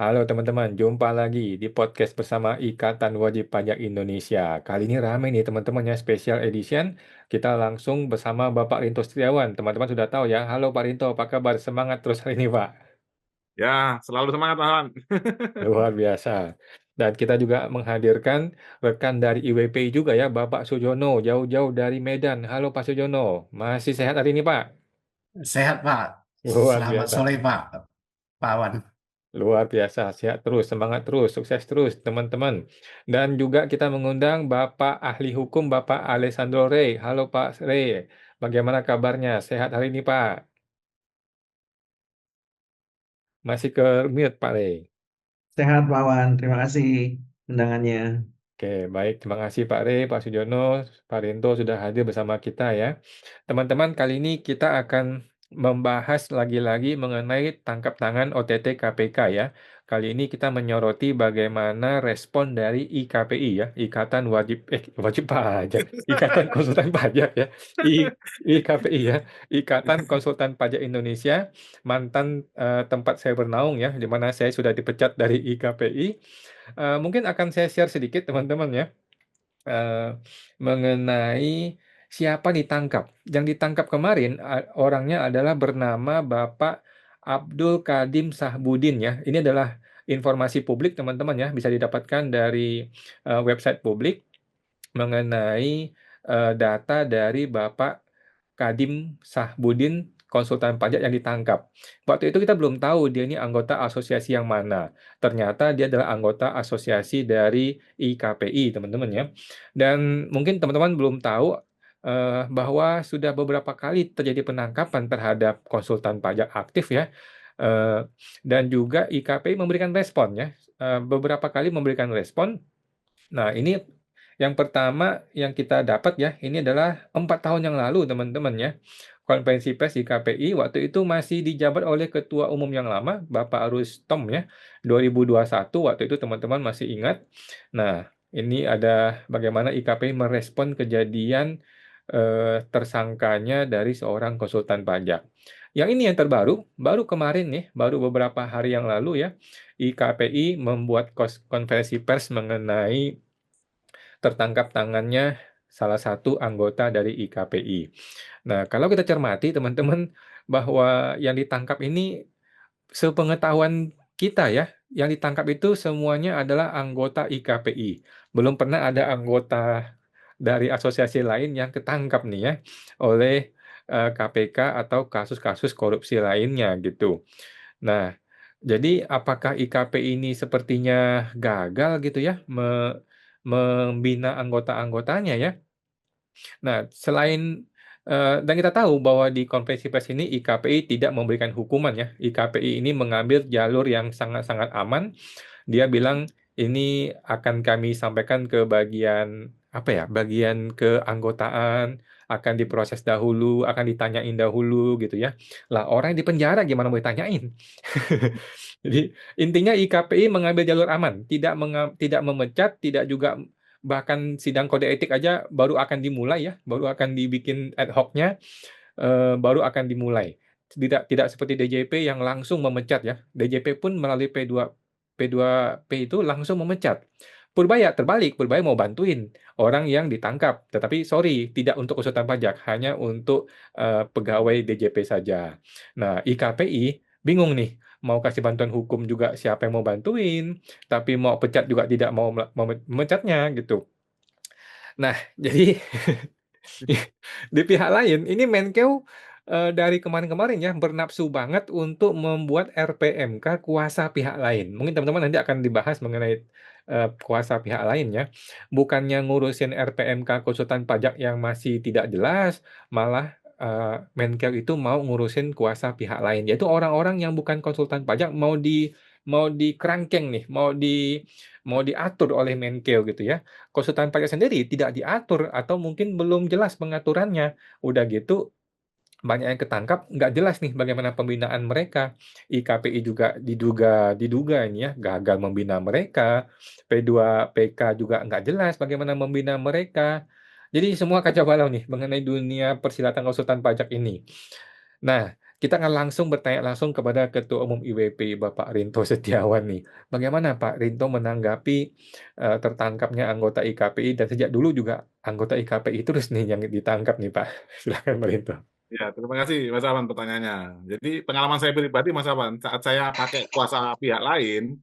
Halo teman-teman, jumpa lagi di podcast bersama Ikatan Wajib Pajak Indonesia. Kali ini ramai nih teman-teman ya, special edition. Kita langsung bersama Bapak Rinto Setiawan. Teman-teman sudah tahu ya. Halo Pak Rinto, apa kabar? Semangat terus hari ini Pak. Ya, selalu semangat, Mawan. Luar biasa. Dan kita juga menghadirkan rekan dari IWP juga ya, Bapak Sujono, jauh-jauh dari Medan. Halo Pak Sujono, masih sehat hari ini Pak? Sehat Pak. Luar Selamat biasa. sore Pak. Pak Wan. Luar biasa, sehat terus, semangat terus, sukses terus teman-teman. Dan juga kita mengundang Bapak Ahli Hukum Bapak Alessandro Rey. Halo Pak Rey, bagaimana kabarnya? Sehat hari ini Pak? Masih ke mute Pak Rey. Sehat, Pak Wan. Terima kasih undangannya. Oke, baik. Terima kasih Pak Rey, Pak Sujono, Pak Rinto sudah hadir bersama kita ya. Teman-teman, kali ini kita akan membahas lagi-lagi mengenai tangkap tangan OTT KPK ya. Kali ini kita menyoroti bagaimana respon dari IKPI ya, Wajib Pajak, Ikatan Konsultan Pajak ya, IKPI ya, Ikatan Konsultan Pajak Indonesia, mantan tempat saya bernaung ya, di mana saya sudah dipecat dari IKPI. Mungkin akan saya share sedikit teman-teman ya mengenai siapa ditangkap. Yang ditangkap kemarin orangnya adalah bernama Bapak Abdul Kadim Sahbudin ya. Ini adalah informasi publik teman-teman ya, bisa didapatkan dari website publik mengenai data dari Bapak Kadim Sahbudin konsultan pajak yang ditangkap. Waktu itu kita belum tahu dia ini anggota asosiasi yang mana. Ternyata dia adalah anggota asosiasi dari IKPI, teman-teman ya. Dan mungkin teman-teman belum tahu bahwa sudah beberapa kali terjadi penangkapan terhadap konsultan pajak aktif ya. Dan juga IKPI memberikan respon ya. Beberapa kali memberikan respon. Nah, ini yang pertama yang kita dapat ya, ini adalah 4 tahun yang lalu teman-teman ya. Konferensi pers di KPI waktu itu masih dijabat oleh Ketua Umum yang lama, Bapak Rustom ya, 2021 waktu itu teman-teman masih ingat. Nah, ini ada bagaimana IKPI merespon kejadian tersangkanya dari seorang konsultan pajak. Yang ini yang terbaru, baru kemarin nih, baru beberapa hari yang lalu ya, IKPI membuat konferensi pers mengenai tertangkap tangannya salah satu anggota dari IKPI. Nah, kalau kita cermati teman-teman bahwa yang ditangkap ini sepengetahuan kita ya, yang ditangkap itu semuanya adalah anggota IKPI. Belum pernah ada anggota dari asosiasi lain yang ketangkap nih ya oleh KPK atau kasus-kasus korupsi lainnya gitu. Nah, jadi apakah IKP ini sepertinya gagal gitu ya membina anggota-anggotanya ya? Nah, selain dan kita tahu bahwa di konferensi pers ini IKPI tidak memberikan hukuman ya. IKPI ini mengambil jalur yang sangat-sangat aman. Dia bilang ini akan kami sampaikan ke bagian apa ya? Bagian keanggotaan, akan diproses dahulu, akan ditanyain dahulu gitu ya. Lah orang yang di penjara gimana mau ditanyain? Jadi intinya IKPI mengambil jalur aman, tidak memecat, tidak juga bahkan sidang kode etik aja baru akan dimulai ya, baru akan dibikin ad hoc-nya, baru akan dimulai. Tidak seperti DJP yang langsung memecat ya. DJP pun melalui P2P itu langsung memecat. Purbaya terbalik, Purbaya mau bantuin orang yang ditangkap, tetapi sorry, tidak untuk konsultan pajak, hanya untuk pegawai DJP saja. Nah, IKPI bingung nih, mau kasih bantuan hukum juga siapa yang mau bantuin, tapi mau pecat juga tidak mau memecatnya gitu. Nah, jadi di pihak lain, ini Menkeu dari kemarin-kemarin ya bernafsu banget untuk membuat RPMK kuasa pihak lain. Mungkin teman-teman nanti akan dibahas mengenai kuasa pihak lain ya. Bukannya ngurusin RPMK konsultan pajak yang masih tidak jelas, malah Menkeu itu mau ngurusin kuasa pihak lain, yaitu orang-orang yang bukan konsultan pajak mau dikerangkeng nih, mau diatur oleh Menkeu gitu ya. Konsultan pajak sendiri tidak diatur atau mungkin belum jelas pengaturannya. Udah gitu banyak yang ketangkap, nggak jelas nih bagaimana pembinaan mereka. IKPI juga diduga ini ya gagal membina mereka. P2PK juga nggak jelas bagaimana membina mereka. Jadi semua kacau balau nih mengenai dunia persilatan konsultan pajak ini. Nah, Kita akan langsung bertanya langsung kepada Ketua Umum IWP Bapak Rinto Setiawan nih. Bagaimana Pak Rinto menanggapi tertangkapnya anggota IKPI dan sejak dulu juga anggota IKPI terus nih yang ditangkap nih Pak. Silakan Pak Rinto. Ya, terima kasih Mas Awan pertanyaannya. Jadi pengalaman saya pribadi Mas Awan, saat saya pakai kuasa pihak lain,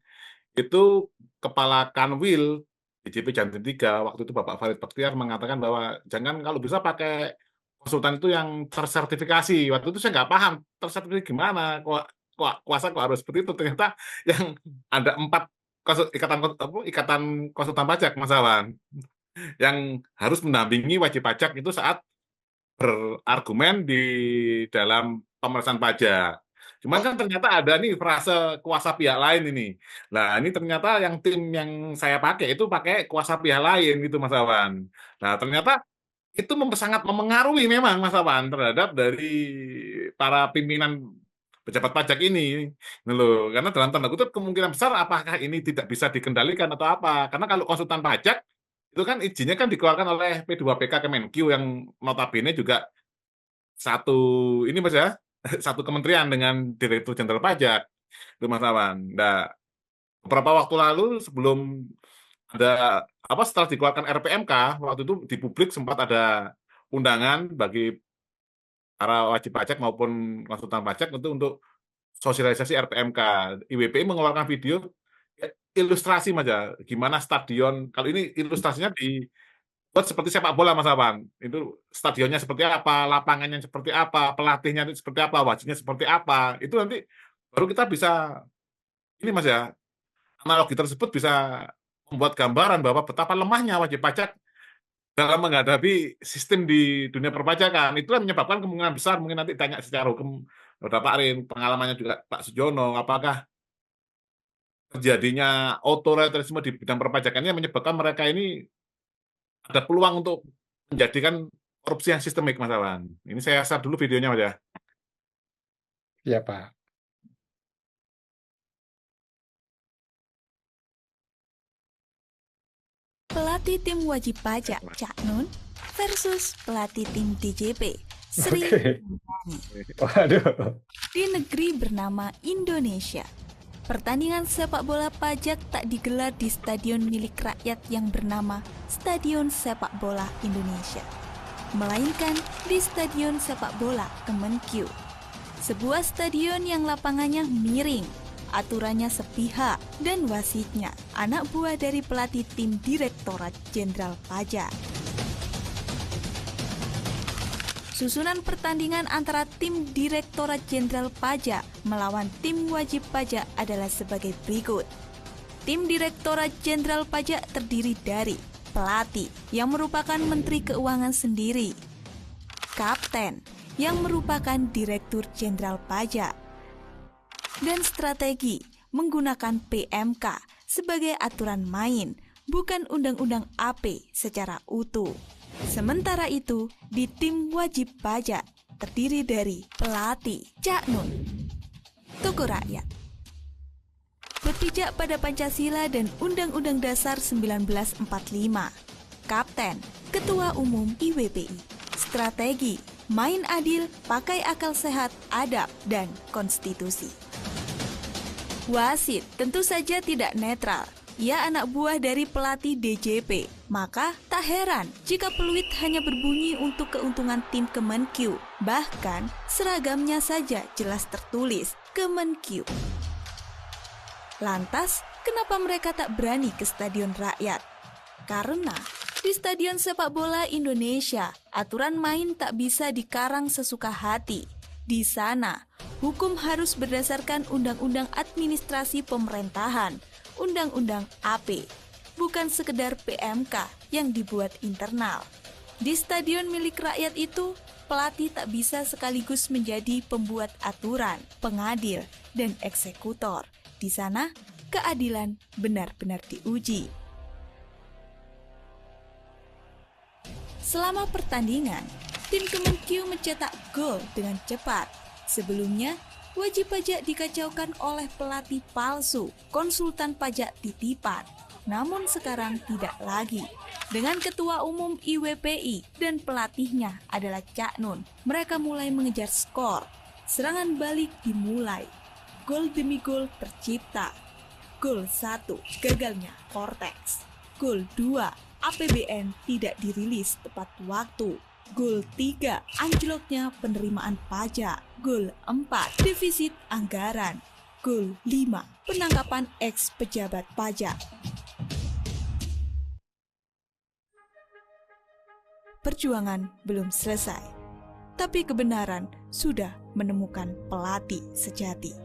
itu Kepala Kanwil DJP Jantim 3, waktu itu Bapak Farid Baktiar mengatakan bahwa jangan kalau bisa pakai konsultan itu yang tersertifikasi. Waktu itu saya nggak paham, tersertifikasi gimana, kok kuasa kok harus seperti itu. Ternyata yang ada 4 ikatan konsultan pajak Mas Awan, yang harus mendampingi wajib pajak itu saat berargumen di dalam pemeriksaan pajak. Cuman kan ternyata ada nih frase kuasa pihak lain ini. Nah, ini ternyata yang tim yang saya pakai itu pakai kuasa pihak lain gitu Mas Awan. Nah, ternyata itu sangat memengaruhi memang Mas Awan terhadap dari para pimpinan pejabat pajak ini. Gitu loh. Karena dalam tanda kutip kemungkinan besar apakah ini tidak bisa dikendalikan atau apa. Karena kalau konsultan pajak itu kan izinnya kan dikeluarkan oleh P2PK Kemenq yang notabene juga satu ini Mas ya, satu kementerian dengan Direktur Jenderal Pajak, itu Mas Awan. Nah, beberapa waktu lalu sebelum ada setelah dikeluarkan RPMK, waktu itu di publik sempat ada undangan bagi para wajib pajak maupun konsultan pajak untuk sosialisasi RPMK. IWPI mengeluarkan video ilustrasi Mas ya, gimana stadion, kalau ini ilustrasinya buat seperti sepak bola Mas Awan. Itu stadionnya seperti apa, lapangannya seperti apa, pelatihnya itu seperti apa, wasitnya seperti apa. Itu nanti baru kita bisa ini Mas ya, analogi tersebut bisa membuat gambaran bahwa betapa lemahnya wajib pajak dalam menghadapi sistem di dunia perpajakan. Itulah menyebabkan kemungkinan besar mungkin nanti tanya secara hukum kepada Pak Rin, pengalamannya juga Pak Sujono, apakah terjadinya otoritarisme di bidang perpajakannya menyebabkan mereka ini ada peluang untuk menjadikan korupsi yang sistemik Mas Awan. Ini saya share dulu videonya Mas ya. Iya Pak. Pelatih tim wajib pajak Cak Nun versus pelatih tim DJP Sri Mulyani Waduh. di negeri bernama Indonesia. Pertandingan sepak bola pajak tak digelar di stadion milik rakyat yang bernama Stadion Sepak Bola Indonesia, melainkan di Stadion Sepak Bola Kemenq. Sebuah stadion yang lapangannya miring, aturannya sepihak, dan wasitnya anak buah dari pelatih tim Direktorat Jenderal Pajak. Susunan pertandingan antara tim Direktorat Jenderal Pajak melawan tim wajib pajak adalah sebagai berikut. Tim Direktorat Jenderal Pajak terdiri dari pelatih yang merupakan Menteri Keuangan sendiri, kapten yang merupakan Direktur Jenderal Pajak, dan strategi menggunakan PMK sebagai aturan main, bukan Undang-Undang AP secara utuh. Sementara itu, di tim wajib pajak terdiri dari pelatih Cak Nun, tokoh rakyat, berpijak pada Pancasila dan Undang-Undang Dasar 1945, kapten, ketua umum IWPI, strategi, main adil, pakai akal sehat, adab, dan konstitusi. Wasit tentu saja tidak netral. Ia anak buah dari pelatih DJP, maka tak heran jika peluit hanya berbunyi untuk keuntungan tim Kemenq. Bahkan seragamnya saja jelas tertulis Kemenq. Lantas, kenapa mereka tak berani ke Stadion Rakyat? Karena di Stadion Sepak Bola Indonesia, aturan main tak bisa dikarang sesuka hati. Di sana, hukum harus berdasarkan Undang-Undang Administrasi Pemerintahan, Undang-Undang AP, bukan sekedar PMK yang dibuat internal. Di stadion milik rakyat itu, pelatih tak bisa sekaligus menjadi pembuat aturan, pengadil, dan eksekutor. Di sana, keadilan benar-benar diuji. Selama pertandingan, tim Kemenq mencetak gol dengan cepat. Sebelumnya, wajib pajak dikacaukan oleh pelatih palsu, konsultan pajak titipan. Namun sekarang tidak lagi. Dengan ketua umum IWPI dan pelatihnya adalah Cak Nun, mereka mulai mengejar skor. Serangan balik dimulai. Gol demi gol tercipta. Gol 1, gagalnya Cortex. Gol 2, APBN tidak dirilis tepat waktu. Gol 3, anjloknya penerimaan pajak. Gol 4, defisit anggaran. Gol 5, penangkapan ex pejabat pajak. Perjuangan belum selesai, tapi kebenaran sudah menemukan pelatih sejati.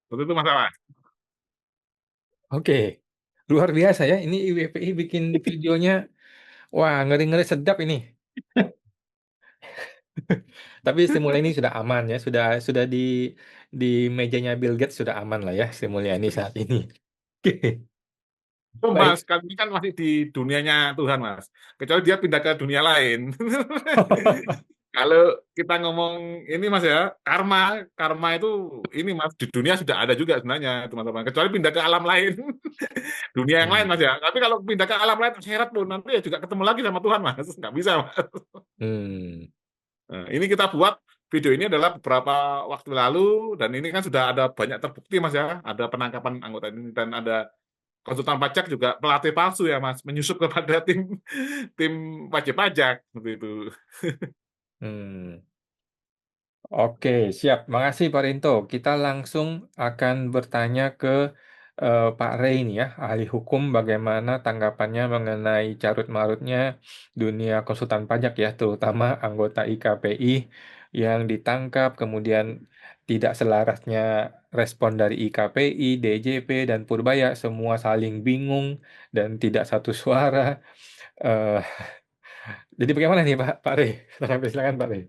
Betul itu Mas Awan. Oke, luar biasa ya. Ini IWPI bikin videonya, wah ngeri-ngeri sedap ini. Tapi Sri Mulyani sudah aman ya, sudah di mejanya Bill Gates sudah aman lah ya Sri Mulyani saat ini. Oke, Oh, baik. Mas, kami kan masih di dunianya Tuhan, Mas. Kecuali dia pindah ke dunia lain. Kalau kita ngomong ini, Mas ya, karma itu ini, Mas, di dunia sudah ada juga sebenarnya, teman-teman. Kecuali pindah ke alam lain, dunia yang lain, Mas ya. Tapi kalau pindah ke alam lain, akhirat pun nanti ya juga ketemu lagi sama Tuhan, Mas. Nggak bisa, Mas. Hmm. Nah, ini kita buat video ini adalah beberapa waktu lalu, dan ini kan sudah ada banyak terbukti, Mas ya. Ada penangkapan anggota ini dan ada konsultan pajak juga pelatih palsu ya, Mas, menyusup kepada tim wajib pajak seperti itu. Hmm. Oke, siap. Makasih Pak Rinto. Kita langsung akan bertanya ke Pak Rey nih ya, ahli hukum, bagaimana tanggapannya mengenai carut-marutnya dunia konsultan pajak ya, terutama anggota IKPI yang ditangkap, kemudian tidak selarasnya respon dari IKPI, DJP, dan Purbaya, semua saling bingung dan tidak satu suara. Eh, jadi bagaimana nih Pak Rey? Silakan Pak Rey.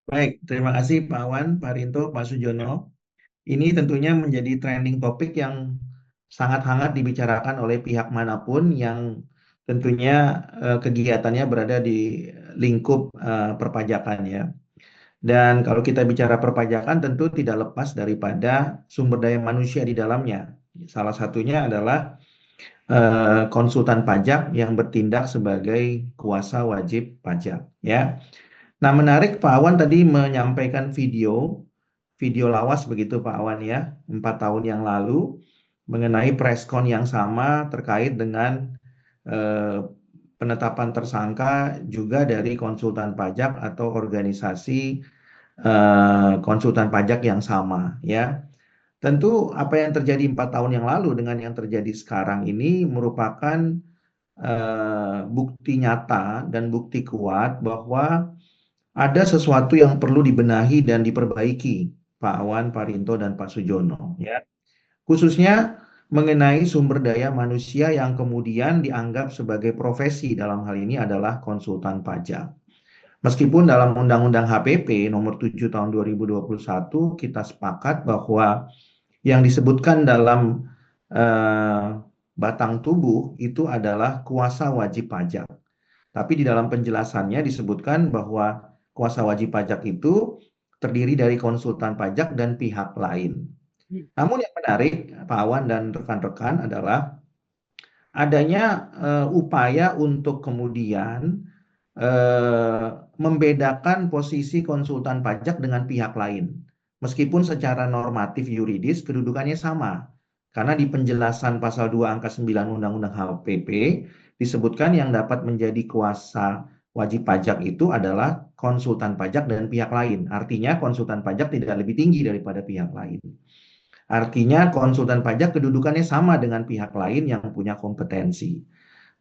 Baik, terima kasih Pak Wan, Pak Rinto, Pak Sujono. Ini tentunya menjadi trending topik yang sangat hangat dibicarakan oleh pihak manapun yang tentunya kegiatannya berada di lingkup perpajakan ya. Dan kalau kita bicara perpajakan tentu tidak lepas daripada sumber daya manusia di dalamnya. Salah satunya adalah konsultan pajak yang bertindak sebagai kuasa wajib pajak ya. Nah, menarik Pak Awan tadi menyampaikan video lawas begitu Pak Awan ya, 4 tahun yang lalu mengenai preskon yang sama terkait dengan penetapan tersangka juga dari konsultan pajak atau organisasi konsultan pajak yang sama ya. Tentu apa yang terjadi 4 tahun yang lalu dengan yang terjadi sekarang ini merupakan bukti nyata dan bukti kuat bahwa ada sesuatu yang perlu dibenahi dan diperbaiki, Pak Awan, Pak Rinto, dan Pak Sujono. Ya. Khususnya mengenai sumber daya manusia yang kemudian dianggap sebagai profesi dalam hal ini adalah konsultan pajak. Meskipun dalam Undang-Undang HPP nomor 7 tahun 2021 kita sepakat bahwa yang disebutkan dalam batang tubuh itu adalah kuasa wajib pajak. Tapi di dalam penjelasannya disebutkan bahwa kuasa wajib pajak itu terdiri dari konsultan pajak dan pihak lain. Namun yang menarik, Pak Awan dan rekan-rekan adalah adanya upaya untuk kemudian membedakan posisi konsultan pajak dengan pihak lain. Meskipun secara normatif yuridis kedudukannya sama. Karena di penjelasan pasal 2 angka 9 Undang-Undang HPP disebutkan yang dapat menjadi kuasa wajib pajak itu adalah konsultan pajak dan pihak lain. Artinya konsultan pajak tidak lebih tinggi daripada pihak lain. Artinya konsultan pajak kedudukannya sama dengan pihak lain yang punya kompetensi.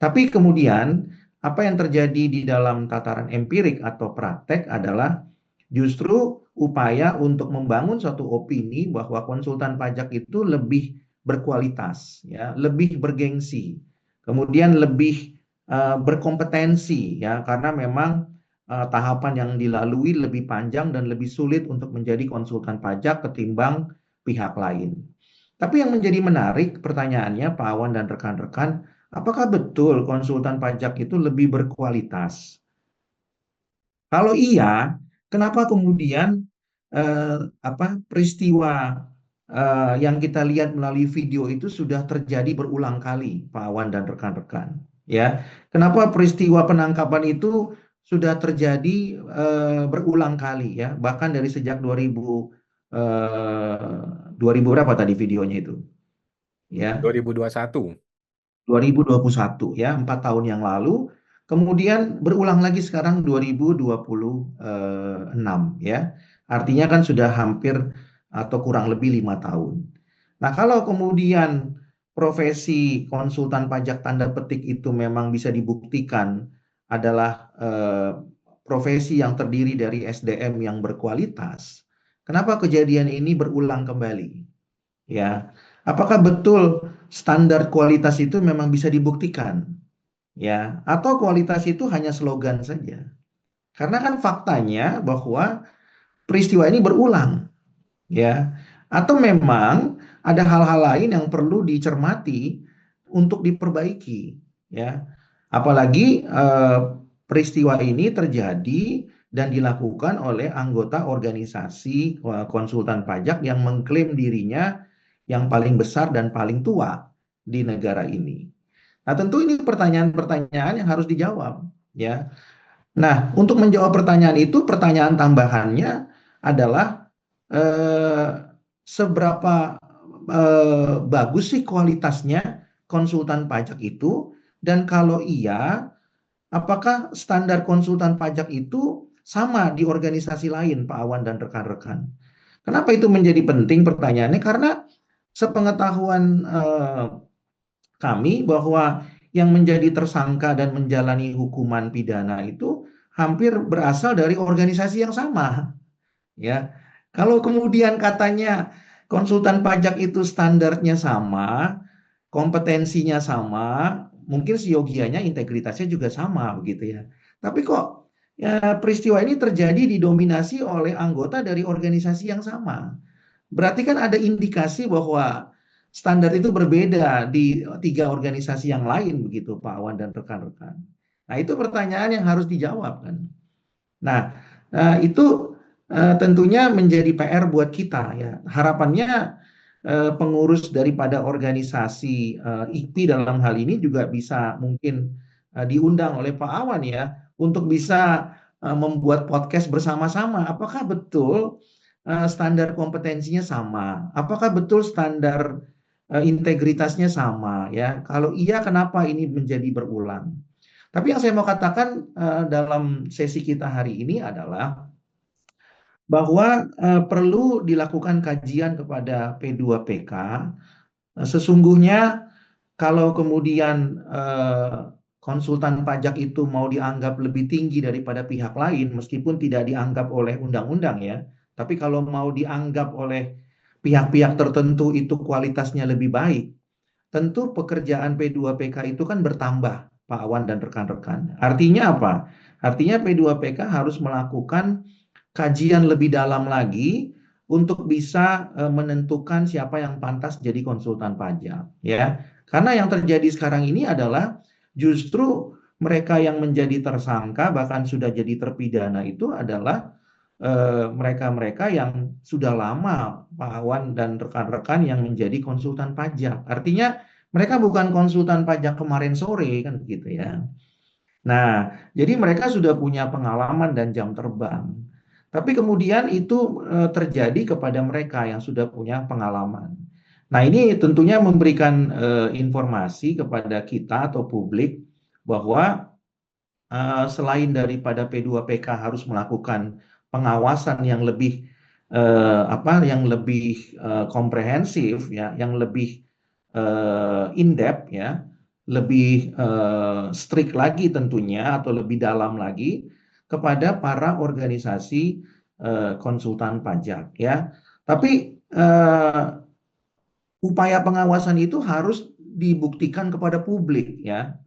Tapi kemudian apa yang terjadi di dalam tataran empirik atau praktek adalah justru upaya untuk membangun suatu opini bahwa konsultan pajak itu lebih berkualitas, ya, lebih bergengsi, kemudian lebih berkompetensi, ya, karena memang tahapan yang dilalui lebih panjang dan lebih sulit untuk menjadi konsultan pajak ketimbang pihak lain. Tapi yang menjadi menarik pertanyaannya Pak Awan dan rekan-rekan, apakah betul konsultan pajak itu lebih berkualitas? Kalau iya, kenapa kemudian peristiwa yang kita lihat melalui video itu sudah terjadi berulang kali, Pak Awan dan rekan-rekan? ya. Kenapa peristiwa penangkapan itu sudah terjadi berulang kali ya, bahkan dari sejak 2000 berapa tadi videonya itu ya, 2021. 2021 ya, 4 tahun yang lalu. Kemudian berulang lagi sekarang 2026 ya. Artinya kan sudah hampir atau kurang lebih 5 tahun. Nah, kalau kemudian profesi konsultan pajak tanda petik itu memang bisa dibuktikan adalah profesi yang terdiri dari SDM yang berkualitas, kenapa kejadian ini berulang kembali? Ya, apakah betul standar kualitas itu memang bisa dibuktikan? Ya, atau kualitas itu hanya slogan saja? Karena kan faktanya bahwa peristiwa ini berulang, ya. Atau memang ada hal-hal lain yang perlu dicermati untuk diperbaiki, ya. Apalagi peristiwa ini terjadi dan dilakukan oleh anggota organisasi konsultan pajak yang mengklaim dirinya yang paling besar dan paling tua di negara ini. Nah, tentu ini pertanyaan-pertanyaan yang harus dijawab, ya. Nah, untuk menjawab pertanyaan itu, pertanyaan tambahannya adalah seberapa bagus sih kualitasnya konsultan pajak itu, dan kalau iya, apakah standar konsultan pajak itu sama di organisasi lain, Pak Awan dan rekan-rekan? Kenapa itu menjadi penting pertanyaannya? Karena sepengetahuan kami bahwa yang menjadi tersangka dan menjalani hukuman pidana itu hampir berasal dari organisasi yang sama, ya. Kalau kemudian katanya konsultan pajak itu standarnya sama, kompetensinya sama, mungkin siogianya integritasnya juga sama begitu ya. Tapi kok ya, peristiwa ini terjadi didominasi oleh anggota dari organisasi yang sama. Berarti kan ada indikasi bahwa standar itu berbeda di 3 organisasi yang lain begitu Pak Awan dan rekan-rekan. Nah, itu pertanyaan yang harus dijawab kan. Nah, itu tentunya menjadi PR buat kita ya. Harapannya pengurus daripada organisasi IKPI dalam hal ini juga bisa mungkin diundang oleh Pak Awan ya untuk bisa membuat podcast bersama-sama. Apakah betul standar kompetensinya sama? Apakah betul standar integritasnya sama ya? Kalau iya, kenapa ini menjadi berulang? Tapi yang saya mau katakan dalam sesi kita hari ini adalah bahwa perlu dilakukan kajian kepada P2PK. Sesungguhnya kalau kemudian konsultan pajak itu mau dianggap lebih tinggi daripada pihak lain, meskipun tidak dianggap oleh undang-undang ya, tapi kalau mau dianggap oleh pihak-pihak tertentu itu kualitasnya lebih baik, tentu pekerjaan P2PK itu kan bertambah, Pak Awan dan rekan-rekan. Artinya apa? Artinya P2PK harus melakukan kajian lebih dalam lagi untuk bisa menentukan siapa yang pantas jadi konsultan pajak, ya. Karena yang terjadi sekarang ini adalah justru mereka yang menjadi tersangka bahkan sudah jadi terpidana itu adalah mereka-mereka yang sudah lama, Pak Awan dan rekan-rekan, yang menjadi konsultan pajak. Artinya mereka bukan konsultan pajak kemarin sore kan begitu ya. Nah, jadi mereka sudah punya pengalaman dan jam terbang. Tapi kemudian itu terjadi kepada mereka yang sudah punya pengalaman. Nah, ini tentunya memberikan informasi kepada kita atau publik bahwa selain daripada P2PK harus melakukan pengawasan yang lebih komprehensif ya, yang lebih in-depth ya, lebih strict lagi tentunya atau lebih dalam lagi kepada para organisasi konsultan pajak ya. Tapi upaya pengawasan itu harus dibuktikan kepada publik ya.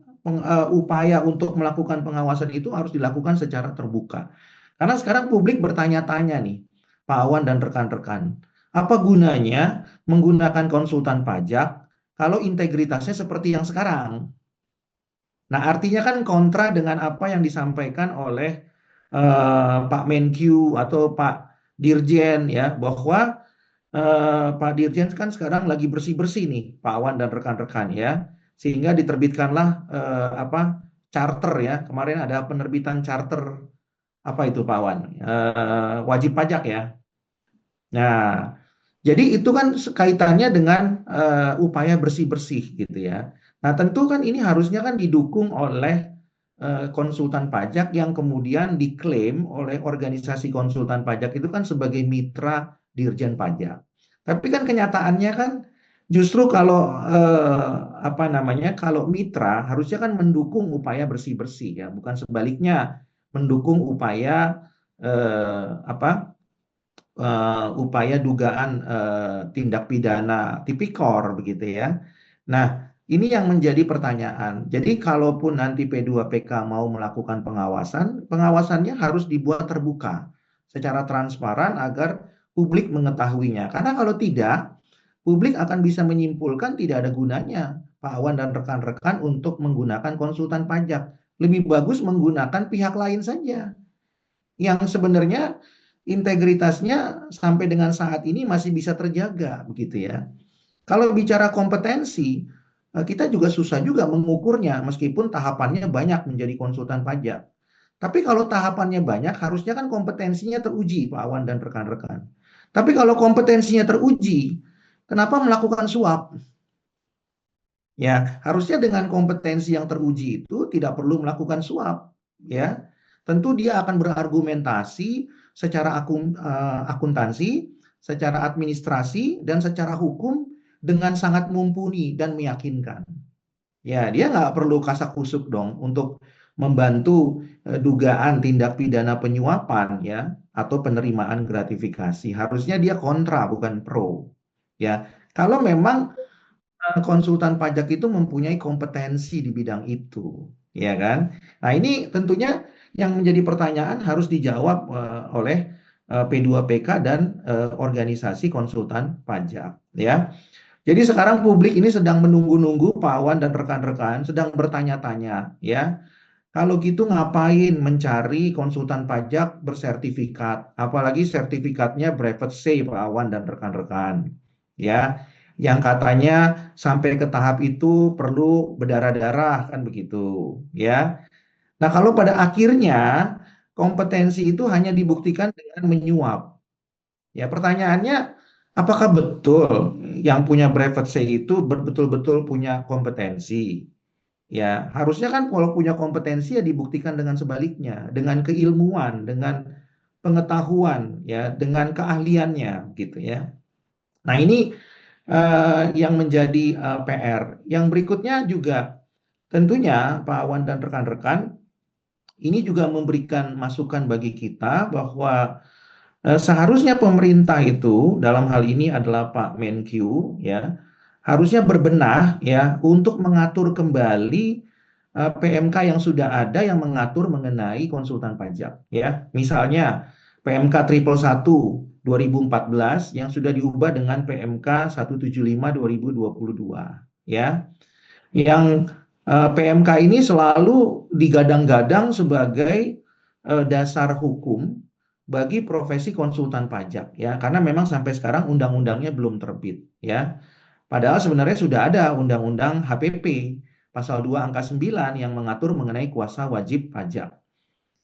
Upaya untuk melakukan pengawasan itu harus dilakukan secara terbuka. Karena sekarang publik bertanya-tanya nih, Pak Awan dan rekan-rekan, apa gunanya menggunakan konsultan pajak kalau integritasnya seperti yang sekarang? Nah, artinya kan kontra dengan apa yang disampaikan oleh Pak Menkyu atau Pak Dirjen ya, bahwa Pak Dirjen kan sekarang lagi bersih-bersih nih, Pak Awan dan rekan-rekan ya. sehingga diterbitkanlah charter ya. Kemarin ada penerbitan charter apa itu Pak Wan? Wajib pajak ya. Nah, jadi itu kan kaitannya dengan upaya bersih-bersih gitu ya. Nah, tentu kan ini harusnya kan didukung oleh konsultan pajak yang kemudian diklaim oleh organisasi konsultan pajak itu kan sebagai mitra Dirjen Pajak. Tapi kan kenyataannya kan justru kalau kalau mitra harusnya kan mendukung upaya bersih-bersih ya, bukan sebaliknya mendukung upaya upaya dugaan tindak pidana tipikor begitu ya. Nah, ini yang menjadi pertanyaan. Jadi kalaupun nanti P2PK mau melakukan pengawasan, pengawasannya harus dibuat terbuka secara transparan agar publik mengetahuinya. Karena kalau tidak, publik akan bisa menyimpulkan tidak ada gunanya Pak Awan dan rekan-rekan untuk menggunakan konsultan pajak. Lebih bagus menggunakan pihak lain saja yang sebenarnya integritasnya sampai dengan saat ini masih bisa terjaga begitu ya. Kalau bicara kompetensi, kita juga susah juga mengukurnya meskipun tahapannya banyak menjadi konsultan pajak. Tapi kalau tahapannya banyak, harusnya kan kompetensinya teruji Pak Awan dan rekan-rekan. Tapi kalau kompetensinya teruji, kenapa melakukan suap? Ya, harusnya dengan kompetensi yang teruji itu tidak perlu melakukan suap, ya. Tentu dia akan berargumentasi secara akuntansi, secara administrasi, dan secara hukum dengan sangat mumpuni dan meyakinkan. Ya, dia nggak perlu kasak-kusuk dong untuk membantu dugaan tindak pidana penyuapan ya atau penerimaan gratifikasi. Harusnya dia kontra bukan pro. Ya, kalau memang konsultan pajak itu mempunyai kompetensi di bidang itu, ya kan? Nah, ini tentunya yang menjadi pertanyaan harus dijawab oleh P2PK dan organisasi konsultan pajak, ya. Jadi sekarang publik ini sedang menunggu-nunggu Pak Awan dan rekan-rekan sedang bertanya-tanya, ya. Kalau gitu ngapain mencari konsultan pajak bersertifikat, apalagi sertifikatnya brevet C Pak Awan dan rekan-rekan, ya. Yang katanya sampai ke tahap itu perlu berdarah-darah kan begitu, ya. Nah, kalau pada akhirnya kompetensi itu hanya dibuktikan dengan menyuap. Ya, pertanyaannya apakah betul yang punya brevet C itu betul-betul punya kompetensi? Ya, harusnya kan kalau punya kompetensi ya dibuktikan dengan sebaliknya, dengan keilmuan, dengan pengetahuan, ya, dengan keahliannya, gitu ya. Nah, ini yang menjadi PR. Yang berikutnya juga tentunya Pak Awan dan rekan-rekan ini juga memberikan masukan bagi kita bahwa seharusnya pemerintah itu dalam hal ini adalah Pak Menkyu ya harusnya berbenah ya untuk mengatur kembali PMK yang sudah ada yang mengatur mengenai konsultan pajak ya. Misalnya PMK 111 2014 yang sudah diubah dengan PMK 175 2022 ya. Yang PMK ini selalu digadang-gadang sebagai dasar hukum bagi profesi konsultan pajak ya, karena memang sampai sekarang undang-undangnya belum terbit ya. Padahal sebenarnya sudah ada undang-undang HPP pasal 2 angka 9 yang mengatur mengenai kuasa wajib pajak.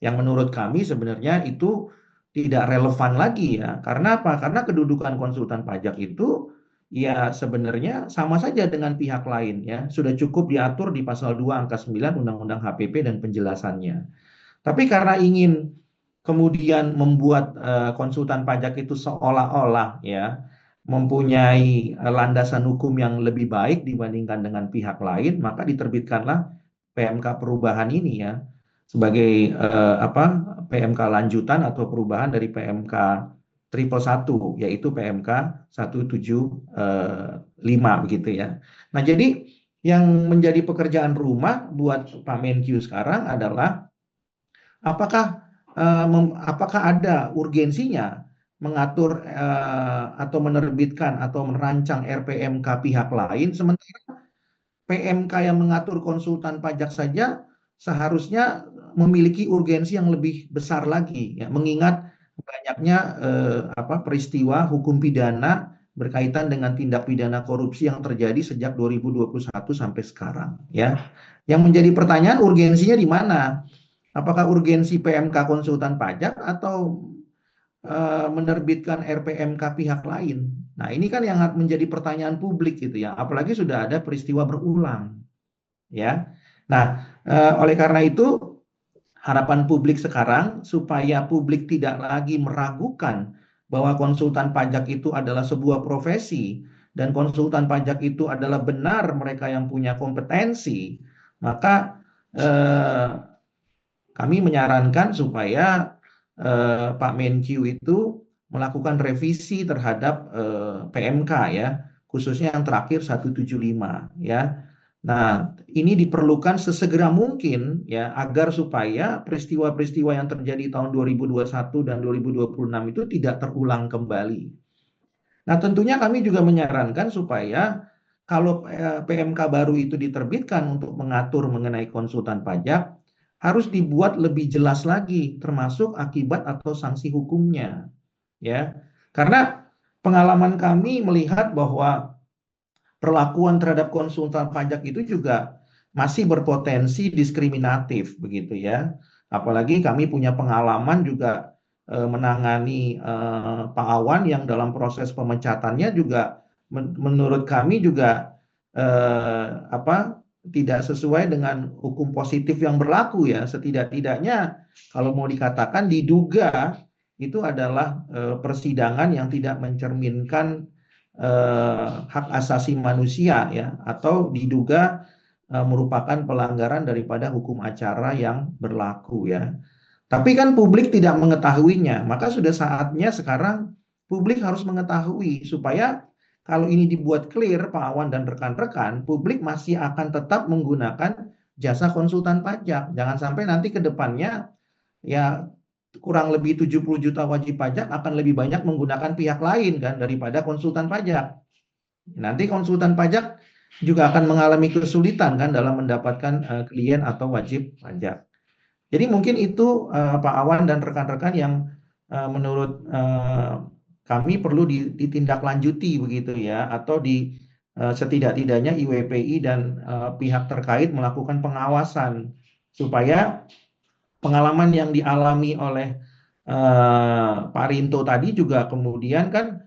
Yang menurut kami sebenarnya itu tidak relevan lagi ya. Karena apa? Karena kedudukan konsultan pajak itu ya sebenarnya sama saja dengan pihak lain ya. Sudah cukup diatur di pasal 2 angka 9 Undang-Undang HPP dan penjelasannya. Tapi karena ingin kemudian membuat konsultan pajak itu seolah-olah ya mempunyai landasan hukum yang lebih baik dibandingkan dengan pihak lain, maka diterbitkanlah PMK perubahan ini ya sebagai PMK lanjutan atau perubahan dari PMK 111 yaitu PMK 175 begitu ya. Nah, jadi yang menjadi pekerjaan rumah buat Pak Menkyu sekarang adalah apakah ada urgensinya mengatur atau menerbitkan atau merancang RPMK pihak lain sementara PMK yang mengatur konsultan pajak saja seharusnya memiliki urgensi yang lebih besar lagi ya mengingat banyaknya peristiwa hukum pidana berkaitan dengan tindak pidana korupsi yang terjadi sejak 2021 sampai sekarang, ya. Yang menjadi pertanyaan, urgensinya di mana? Apakah urgensi PMK konsultan pajak atau menerbitkan RPMK pihak lain? Nah, ini kan yang menjadi pertanyaan publik gitu ya, apalagi sudah ada peristiwa berulang, ya. Nah, oleh karena itu harapan publik sekarang supaya publik tidak lagi meragukan bahwa konsultan pajak itu adalah sebuah profesi dan konsultan pajak itu adalah benar mereka yang punya kompetensi, maka kami menyarankan supaya Pak Menkyu itu melakukan revisi terhadap PMK ya, khususnya yang terakhir 175 ya. Nah, ini diperlukan sesegera mungkin ya agar supaya peristiwa-peristiwa yang terjadi tahun 2021 dan 2026 itu tidak terulang kembali. Nah, tentunya kami juga menyarankan supaya kalau PMK baru itu diterbitkan untuk mengatur mengenai konsultan pajak, harus dibuat lebih jelas lagi, termasuk akibat atau sanksi hukumnya, ya. Karena pengalaman kami melihat bahwa perlakuan terhadap konsultan pajak itu juga masih berpotensi diskriminatif, begitu ya. Apalagi kami punya pengalaman juga menangani Pak Awan yang dalam proses pemecatannya juga menurut kami juga tidak sesuai dengan hukum positif yang berlaku ya. Setidak-tidaknya kalau mau dikatakan diduga itu adalah persidangan yang tidak mencerminkan hak asasi manusia ya, atau diduga merupakan pelanggaran daripada hukum acara yang berlaku ya. Tapi kan publik tidak mengetahuinya, maka sudah saatnya sekarang publik harus mengetahui supaya kalau ini dibuat clear, Pak Awan dan rekan-rekan, publik masih akan tetap menggunakan jasa konsultan pajak. Jangan sampai nanti ke depannya ya kurang lebih 70 juta wajib pajak akan lebih banyak menggunakan pihak lain kan daripada konsultan pajak. Nanti konsultan pajak juga akan mengalami kesulitan kan dalam mendapatkan klien atau wajib pajak. Jadi mungkin itu Pak Awan dan rekan-rekan yang menurut kami perlu ditindaklanjuti begitu ya, atau setidak-tidaknya IWPI dan pihak terkait melakukan pengawasan supaya pengalaman yang dialami oleh Pak Rinto tadi juga kemudian kan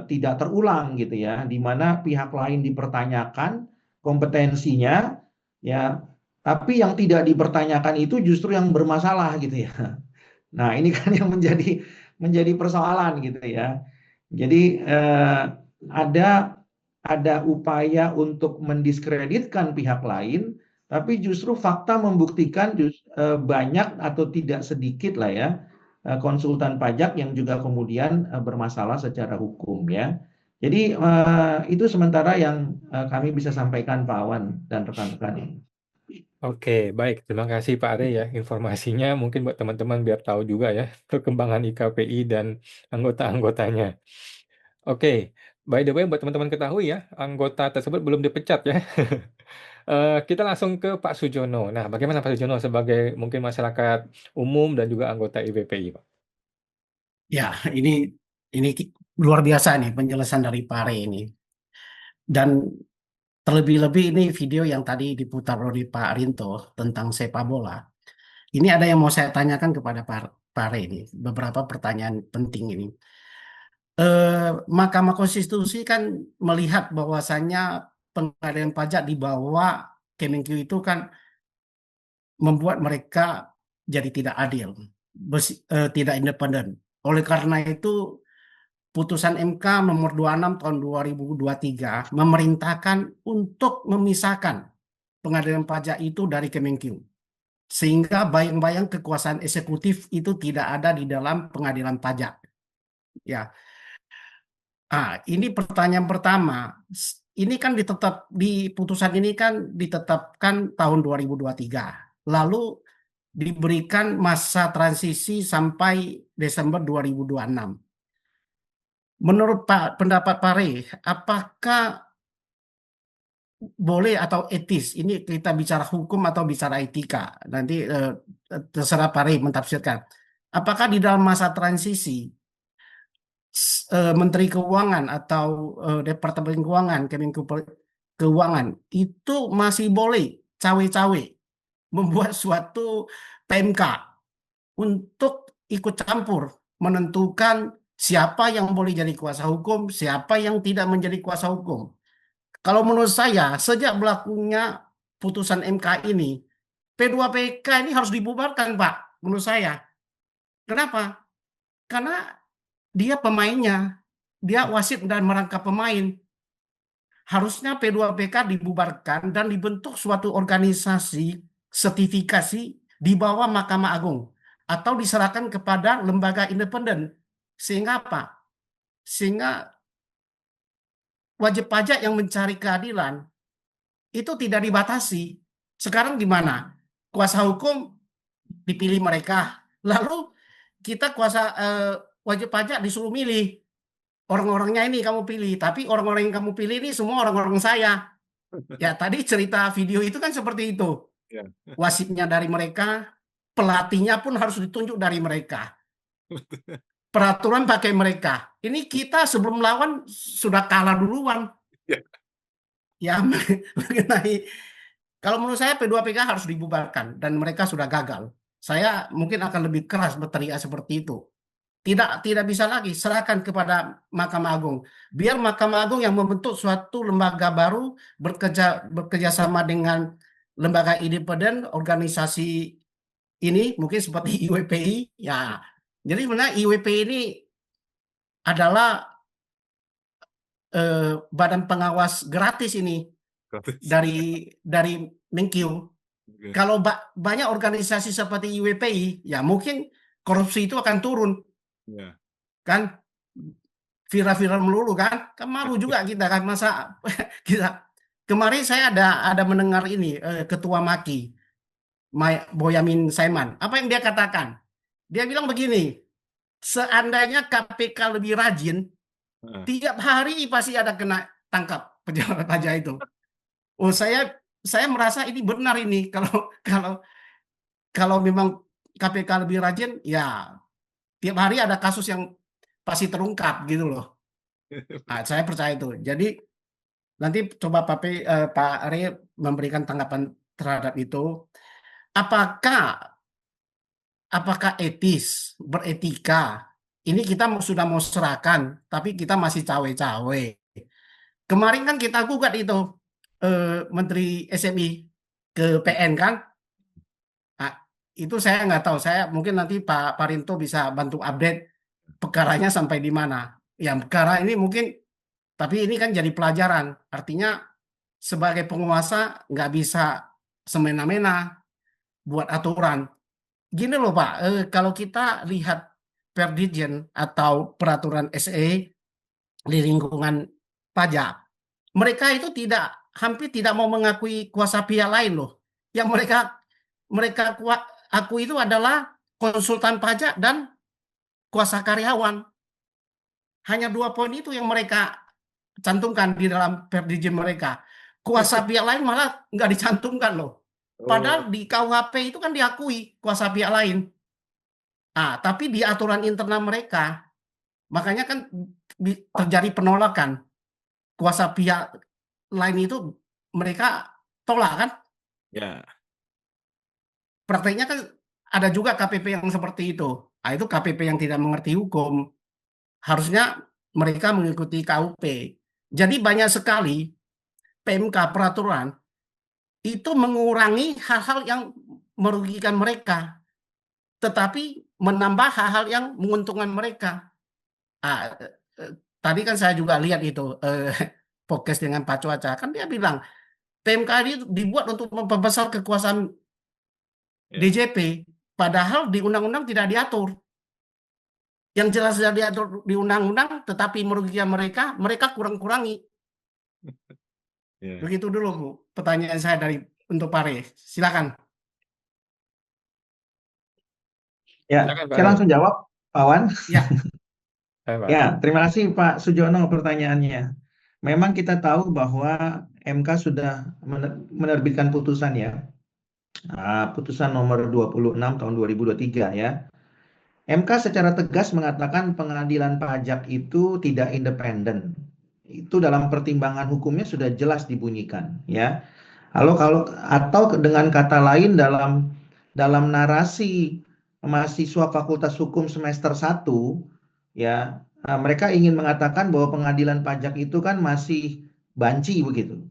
tidak terulang gitu ya, di mana pihak lain dipertanyakan kompetensinya ya, tapi yang tidak dipertanyakan itu justru yang bermasalah gitu ya. Nah, ini kan yang menjadi persoalan gitu ya. Jadi ada upaya untuk mendiskreditkan pihak lain, tapi justru fakta membuktikan banyak atau tidak sedikit lah ya konsultan pajak yang juga kemudian bermasalah secara hukum ya. Jadi itu sementara yang kami bisa sampaikan Pak Awan dan rekan-rekan ini. Oke, baik. Terima kasih Pak Are ya informasinya. Mungkin buat teman-teman biar tahu juga ya perkembangan IKPI dan anggota-anggotanya. Oke, by the way buat teman-teman ketahui ya, anggota tersebut belum dipecat ya. Kita langsung ke Pak Sujono. Nah, bagaimana Pak Sujono sebagai mungkin masyarakat umum dan juga anggota IWPI, Pak? Ya, ini luar biasa nih penjelasan dari Pare ini. Dan terlebih-lebih ini video yang tadi diputar oleh Pak Rinto tentang sepak bola. Ini ada yang mau saya tanyakan kepada Pare ini, beberapa pertanyaan penting ini. Mahkamah Konstitusi kan melihat bahwasannya pengadaan pajak di bawah Kemenkyu itu kan membuat mereka jadi tidak adil, tidak independen. Oleh karena itu, putusan MK nomor 26 tahun 2023 memerintahkan untuk memisahkan pengadilan pajak itu dari Kemenkyu. Sehingga bayang-bayang kekuasaan eksekutif itu tidak ada di dalam pengadilan pajak. Ya. Ini pertanyaan pertama. Ini kan di putusan ini kan ditetapkan tahun 2023. Lalu diberikan masa transisi sampai Desember 2026. Menurut pendapat Pare, apakah boleh atau etis? Ini kita bicara hukum atau bicara etika. Nanti terserah Pare mentafsirkan. Apakah di dalam masa transisi Menteri Keuangan atau Departemen Keuangan, Kemenko Keuangan itu masih boleh cawe-cawe membuat suatu PMK untuk ikut campur menentukan siapa yang boleh jadi kuasa hukum, siapa yang tidak menjadi kuasa hukum. Kalau menurut saya, sejak berlakunya putusan MK ini, P2PK ini harus dibubarkan, Pak, menurut saya. Kenapa? Karena dia pemainnya, dia wasit dan merangkap pemain. Harusnya P2PK dibubarkan dan dibentuk suatu organisasi sertifikasi di bawah Mahkamah Agung atau diserahkan kepada lembaga independen. Sehingga apa? Sehingga wajib pajak yang mencari keadilan itu tidak dibatasi. Sekarang gimana? Kuasa hukum dipilih mereka, lalu kita wajib pajak disuruh milih. Orang-orangnya ini kamu pilih, tapi orang-orang yang kamu pilih ini semua orang-orang saya. Ya, tadi cerita video itu kan seperti itu. Ya. Wasitnya dari mereka, pelatihnya pun harus ditunjuk dari mereka. Peraturan pakai mereka. Ini kita sebelum lawan sudah kalah duluan. Ya. Ya, mengenai kalau menurut saya P2PK harus dibubarkan dan mereka sudah gagal. Saya mungkin akan lebih keras berteriak seperti itu. Tidak bisa lagi, serahkan kepada Mahkamah Agung. Biar Mahkamah Agung yang membentuk suatu lembaga baru bekerja sama dengan lembaga independen, organisasi ini mungkin seperti IWPI. Ya, jadi sebenarnya IWPI ini adalah badan pengawas gratis ini Gratis. dari Menkyu. Oke. Kalau banyak organisasi seperti IWPI, ya mungkin korupsi itu akan turun. Ya. Kan viral-viral melulu kan malu juga kita kan, masa kita kemarin saya ada mendengar ini ketua Maki Boyamin Saiman, apa yang dia katakan, dia bilang begini, seandainya KPK lebih rajin, tiap hari pasti ada kena tangkap pejabat pajak itu. Oh, saya merasa ini benar ini, kalau memang KPK lebih rajin, ya tiap hari ada kasus yang pasti terungkap gitu loh. Nah, saya percaya itu. Jadi nanti coba Pak Ari memberikan tanggapan terhadap itu. Apakah etis, beretika? Ini kita sudah mau serahkan, tapi kita masih cawe-cawe. Kemarin kan kita gugat itu Menteri SMI ke PN kan? Nah, itu saya nggak tahu. Saya mungkin nanti Pak Parinto bisa bantu update perkaranya sampai di mana. Ya, perkara ini mungkin, tapi ini kan jadi pelajaran. Artinya sebagai penguasa nggak bisa semena-mena buat aturan. Gini loh Pak, kalau kita lihat Perdirjen atau peraturan SE di lingkungan pajak, mereka itu hampir tidak mau mengakui kuasa pihak lain loh. Yang mereka akui itu adalah konsultan pajak dan kuasa karyawan. Hanya 2 poin itu yang mereka cantumkan di dalam Perdirjen mereka. Kuasa pihak lain malah nggak dicantumkan loh. Padahal di KUHP itu kan diakui kuasa pihak lain. Ah, tapi di aturan internal mereka, makanya kan terjadi penolakan. Kuasa pihak lain itu mereka tolak kan? Ya. Prakteknya kan ada juga KPP yang seperti itu. Nah, itu KPP yang tidak mengerti hukum. Harusnya mereka mengikuti KUP. Jadi banyak sekali PMK peraturan itu mengurangi hal-hal yang merugikan mereka, tetapi menambah hal-hal yang menguntungkan mereka. Tadi kan saya juga lihat itu podcast dengan Pak Cuaca, kan dia bilang PMK ini dibuat untuk memperbesar kekuasaan DJP, padahal di undang-undang tidak diatur. Yang jelas sudah diatur di undang-undang, tetapi merugikan mereka kurang-kurangi. Begitu dulu Bu, pertanyaan saya untuk Pak Re. Silakan. Ya, saya langsung jawab, Pak Wan. Ya. Ya, terima kasih Pak Sujono pertanyaannya. Memang kita tahu bahwa MK sudah menerbitkan putusan ya. Putusan nomor 26 tahun 2023 ya. MK secara tegas mengatakan pengadilan pajak itu tidak independen. Itu dalam pertimbangan hukumnya sudah jelas dibunyikan, ya. Kalau atau dengan kata lain dalam narasi mahasiswa Fakultas Hukum semester 1, ya, mereka ingin mengatakan bahwa pengadilan pajak itu kan masih banci begitu,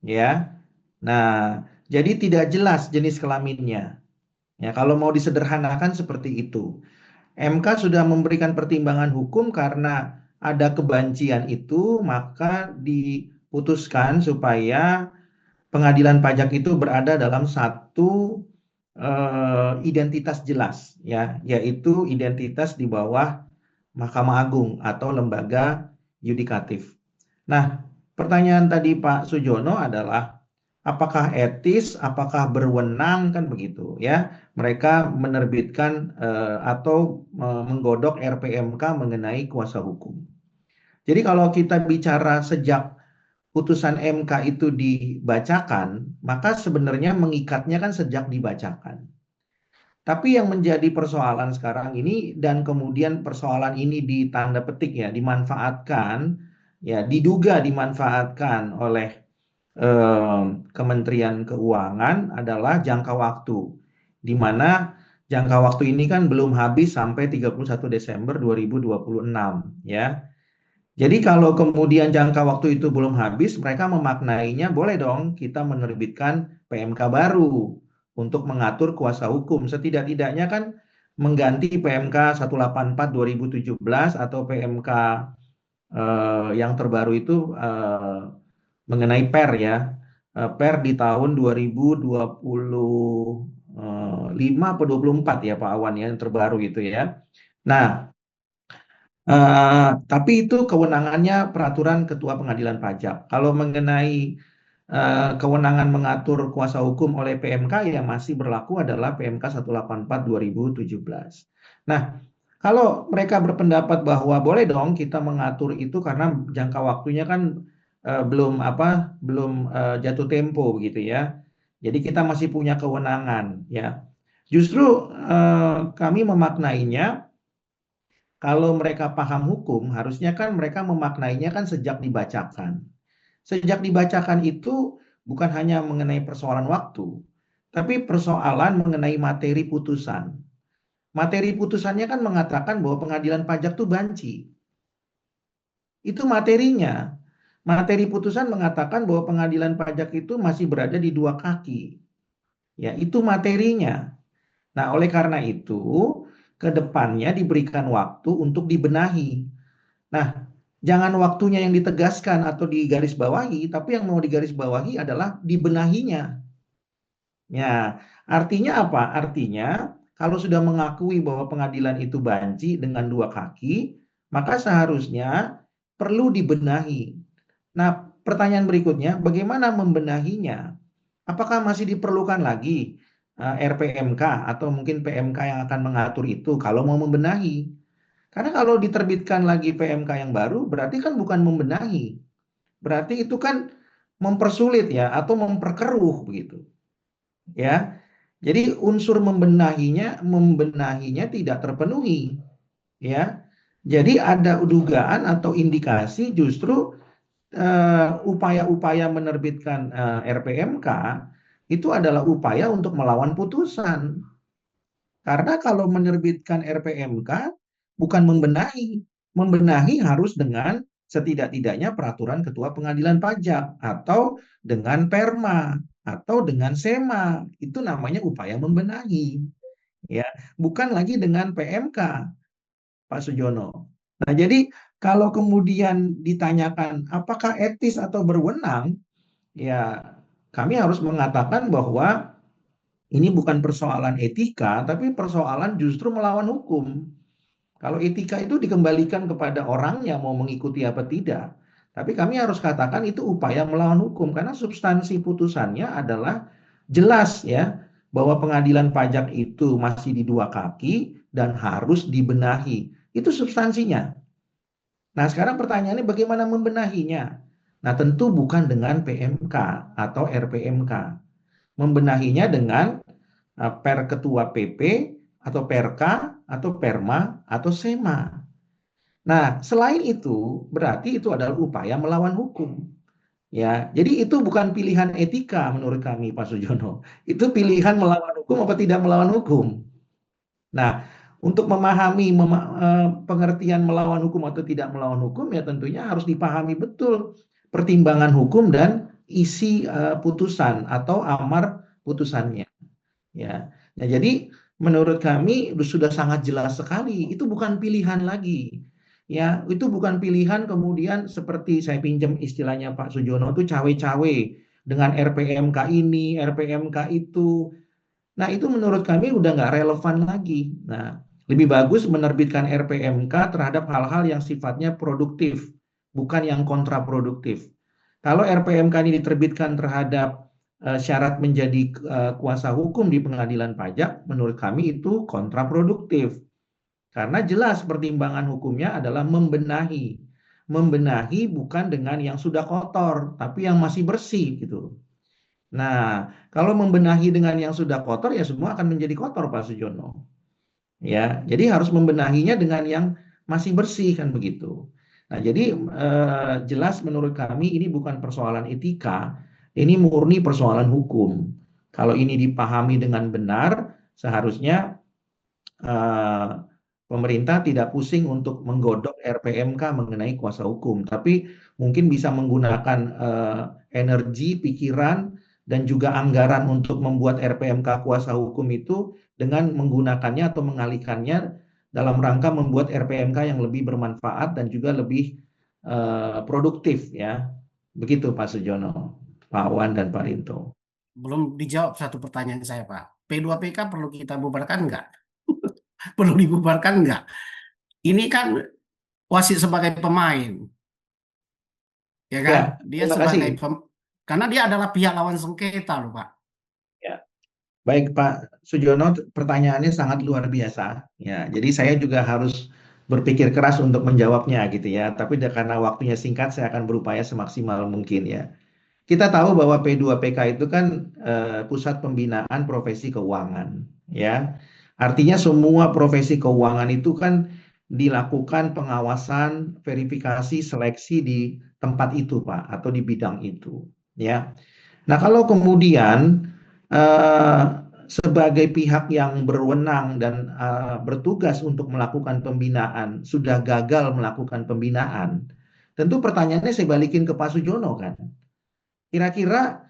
ya. Nah, jadi tidak jelas jenis kelaminnya. Ya, kalau mau disederhanakan seperti itu. MK sudah memberikan pertimbangan hukum karena ada kebancian itu, maka diputuskan supaya pengadilan pajak itu berada dalam satu identitas jelas, ya, yaitu identitas di bawah Mahkamah Agung atau lembaga yudikatif. Nah, pertanyaan tadi Pak Sujono adalah apakah etis, apakah berwenang, kan begitu, ya, mereka menerbitkan atau menggodok RPMK mengenai kuasa hukum. Jadi kalau kita bicara sejak putusan MK itu dibacakan, maka sebenarnya mengikatnya kan sejak dibacakan. Tapi yang menjadi persoalan sekarang ini, dan kemudian persoalan ini ditanda petik ya, dimanfaatkan, ya, diduga dimanfaatkan oleh Kementerian Keuangan adalah jangka waktu, di mana jangka waktu ini kan belum habis sampai 31 Desember 2026, ya. Jadi kalau kemudian jangka waktu itu belum habis, mereka memaknainya boleh dong kita menerbitkan PMK baru untuk mengatur kuasa hukum. Setidak-tidaknya kan mengganti PMK 184 2017 atau PMK yang terbaru itu mengenai PER, ya. PER di tahun 2025 atau 24 ya Pak Awan, ya, yang terbaru itu, ya. Nah, tapi itu kewenangannya peraturan Ketua Pengadilan Pajak. Kalau mengenai kewenangan mengatur kuasa hukum oleh PMK yang masih berlaku adalah PMK 184 2017. Nah, kalau mereka berpendapat bahwa boleh dong kita mengatur itu karena jangka waktunya kan belum jatuh tempo begitu, ya. Jadi kita masih punya kewenangan, ya. Justru kami memaknainya, kalau mereka paham hukum, harusnya kan mereka memaknainya kan sejak dibacakan. Sejak dibacakan itu bukan hanya mengenai persoalan waktu, tapi persoalan mengenai materi putusan. Materi putusannya kan mengatakan bahwa pengadilan pajak itu banci. Itu materinya. Materi putusan mengatakan bahwa pengadilan pajak itu masih berada di dua kaki. Ya, itu materinya. Nah, oleh karena itu, ke depannya diberikan waktu untuk dibenahi. Nah, jangan waktunya yang ditegaskan atau digarisbawahi, tapi yang mau digarisbawahi adalah dibenahinya. Ya, artinya apa? Artinya, kalau sudah mengakui bahwa pengadilan itu banci dengan dua kaki, maka seharusnya perlu dibenahi. Nah, pertanyaan berikutnya, bagaimana membenahinya? Apakah masih diperlukan lagi RPMK atau mungkin PMK yang akan mengatur itu kalau mau membenahi? Karena kalau diterbitkan lagi PMK yang baru, berarti kan bukan membenahi. Berarti itu kan mempersulit, ya, atau memperkeruh begitu. Ya. Jadi unsur membenahinya tidak terpenuhi, ya. Jadi ada dugaan atau indikasi justru upaya-upaya menerbitkan RPMK itu adalah upaya untuk melawan putusan. Karena kalau menerbitkan RPMK bukan membenahi. Membenahi harus dengan setidak-tidaknya peraturan Ketua Pengadilan Pajak atau dengan Perma atau dengan SEMA. Itu namanya upaya membenahi. Ya, bukan lagi dengan PMK, Pak Sujono. Nah, jadi kalau kemudian ditanyakan apakah etis atau berwenang, ya kami harus mengatakan bahwa ini bukan persoalan etika, tapi persoalan justru melawan hukum. Kalau etika itu dikembalikan kepada orang yang mau mengikuti apa tidak. Tapi kami harus katakan itu upaya melawan hukum, karena substansi putusannya adalah jelas, ya, bahwa pengadilan pajak itu masih di dua kaki dan harus dibenahi. Itu substansinya. Nah, sekarang pertanyaannya bagaimana membenahinya? Nah, tentu bukan dengan PMK atau RPMK. Membenahinya dengan per ketua PP atau Perka, atau Perma, atau Sema. Nah, selain itu, berarti itu adalah upaya melawan hukum. Ya, jadi itu bukan pilihan etika menurut kami, Pak Sujono. Itu pilihan melawan hukum apa tidak melawan hukum. Nah, untuk memahami pengertian melawan hukum atau tidak melawan hukum, ya tentunya harus dipahami betul pertimbangan hukum dan isi putusan atau amar putusannya. Ya, nah, jadi menurut kami sudah sangat jelas sekali, itu bukan pilihan lagi. Ya, itu bukan pilihan kemudian seperti saya pinjam istilahnya Pak Sujono itu cawe-cawe dengan RPMK ini, RPMK itu. Nah, itu menurut kami udah nggak relevan lagi. Nah, lebih bagus menerbitkan RPMK terhadap hal-hal yang sifatnya produktif, bukan yang kontraproduktif. Kalau RPMK ini diterbitkan terhadap syarat menjadi kuasa hukum di pengadilan pajak, menurut kami itu kontraproduktif. Karena jelas pertimbangan hukumnya adalah membenahi. Membenahi bukan dengan yang sudah kotor, tapi yang masih bersih gitu. Nah, kalau membenahi dengan yang sudah kotor ya semua akan menjadi kotor, Pak Sujono. Ya, jadi harus membenahinya dengan yang masih bersih kan begitu. Nah, jadi jelas menurut kami ini bukan persoalan etika, ini murni persoalan hukum. Kalau ini dipahami dengan benar, seharusnya pemerintah tidak pusing untuk menggodok RPMK mengenai kuasa hukum, tapi mungkin bisa menggunakan energi, pikiran, dan juga anggaran untuk membuat RPMK kuasa hukum itu dengan menggunakannya atau mengalihkannya dalam rangka membuat RPMK yang lebih bermanfaat dan juga lebih produktif ya. Begitu Pak Sujono, Pak Wan dan Pak Rinto. Belum dijawab satu pertanyaan saya, Pak. P2PK perlu kita bubarkan nggak? Perlu dibubarkan nggak? Ini kan wasit sebagai pemain, ya kan? Ya, Dia terima sebagai kasih. karena dia adalah pihak lawan sengketa loh, Pak. Ya. Baik Pak Sujono, pertanyaannya sangat luar biasa. Ya, jadi saya juga harus berpikir keras untuk menjawabnya gitu ya. Tapi karena waktunya singkat, saya akan berupaya semaksimal mungkin ya. Kita tahu bahwa P2PK itu kan pusat pembinaan profesi keuangan, ya. Artinya semua profesi keuangan itu kan dilakukan pengawasan, verifikasi, seleksi di tempat itu, Pak, atau di bidang itu, ya. Nah, kalau kemudian sebagai pihak yang berwenang dan bertugas untuk melakukan pembinaan sudah gagal melakukan pembinaan, tentu pertanyaannya saya balikin ke Pak Sujono kan. Kira-kira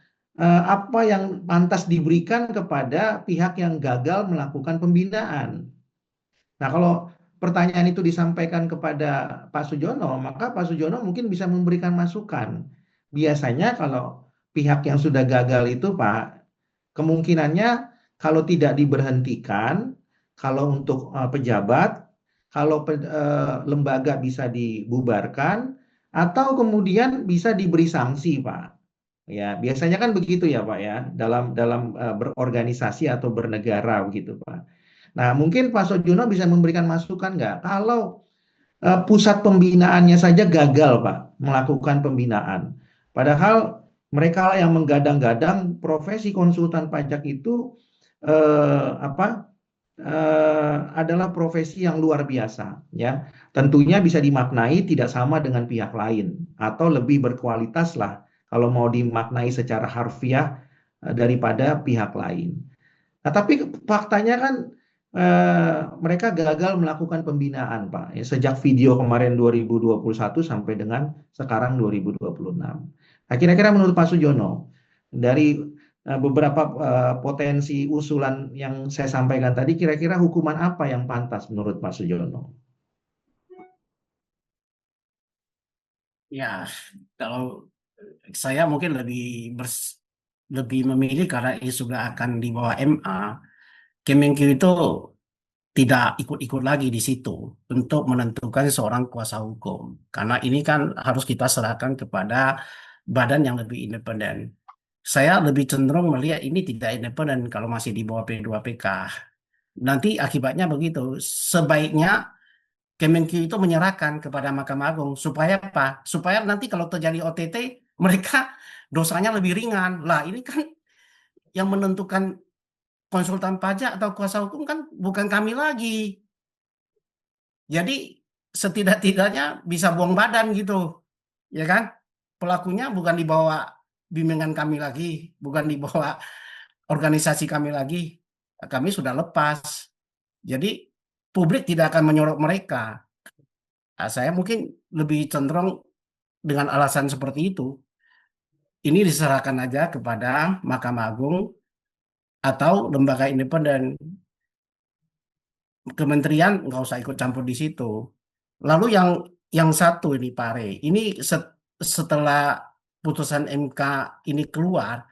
apa yang pantas diberikan kepada pihak yang gagal melakukan pembinaan? Nah, kalau pertanyaan itu disampaikan kepada Pak Sujono, maka Pak Sujono mungkin bisa memberikan masukan. Biasanya kalau pihak yang sudah gagal itu, Pak, kemungkinannya kalau tidak diberhentikan, kalau untuk pejabat, kalau lembaga bisa dibubarkan, atau kemudian bisa diberi sanksi, Pak. Ya, biasanya kan begitu ya, Pak ya, dalam berorganisasi atau bernegara begitu, Pak. Nah, mungkin Pak Sujono bisa memberikan masukan nggak? Kalau pusat pembinaannya saja gagal, Pak, melakukan pembinaan. Padahal mereka yang menggadang-gadang profesi konsultan pajak itu adalah profesi yang luar biasa, ya. Tentunya bisa dimaknai tidak sama dengan pihak lain atau lebih berkualitas lah kalau mau dimaknai secara harfiah daripada pihak lain. Nah, tapi faktanya kan mereka gagal melakukan pembinaan, Pak. Ya, sejak video kemarin 2021 sampai dengan sekarang 2026. Nah, kira-kira menurut Pak Sujono, dari beberapa potensi usulan yang saya sampaikan tadi, kira-kira hukuman apa yang pantas menurut Pak Sujono? Ya, kalau saya mungkin lebih memilih karena ini sudah akan dibawa MA, Kemenkeu itu tidak ikut-ikut lagi di situ untuk menentukan seorang kuasa hukum. Karena ini kan harus kita serahkan kepada badan yang lebih independen. Saya lebih cenderung melihat ini tidak independen kalau masih di bawah P2PK. Nanti akibatnya begitu. Sebaiknya Kemenkeu itu menyerahkan kepada Mahkamah Agung. Supaya apa? Supaya nanti kalau terjadi OTT, mereka dosanya lebih ringan. Lah, ini kan yang menentukan konsultan pajak atau kuasa hukum kan bukan kami lagi. Jadi setidak-tidaknya bisa buang badan gitu, ya kan? Pelakunya bukan di bawah bimbingan kami lagi, bukan di bawah organisasi kami lagi. Kami sudah lepas. Jadi publik tidak akan menyorot mereka. Saya mungkin lebih cenderung dengan alasan seperti itu. Ini diserahkan aja kepada Mahkamah Agung atau lembaga independen. Kementerian nggak usah ikut campur di situ. Lalu yang satu ini Pak Rey, ini setelah putusan MK ini keluar,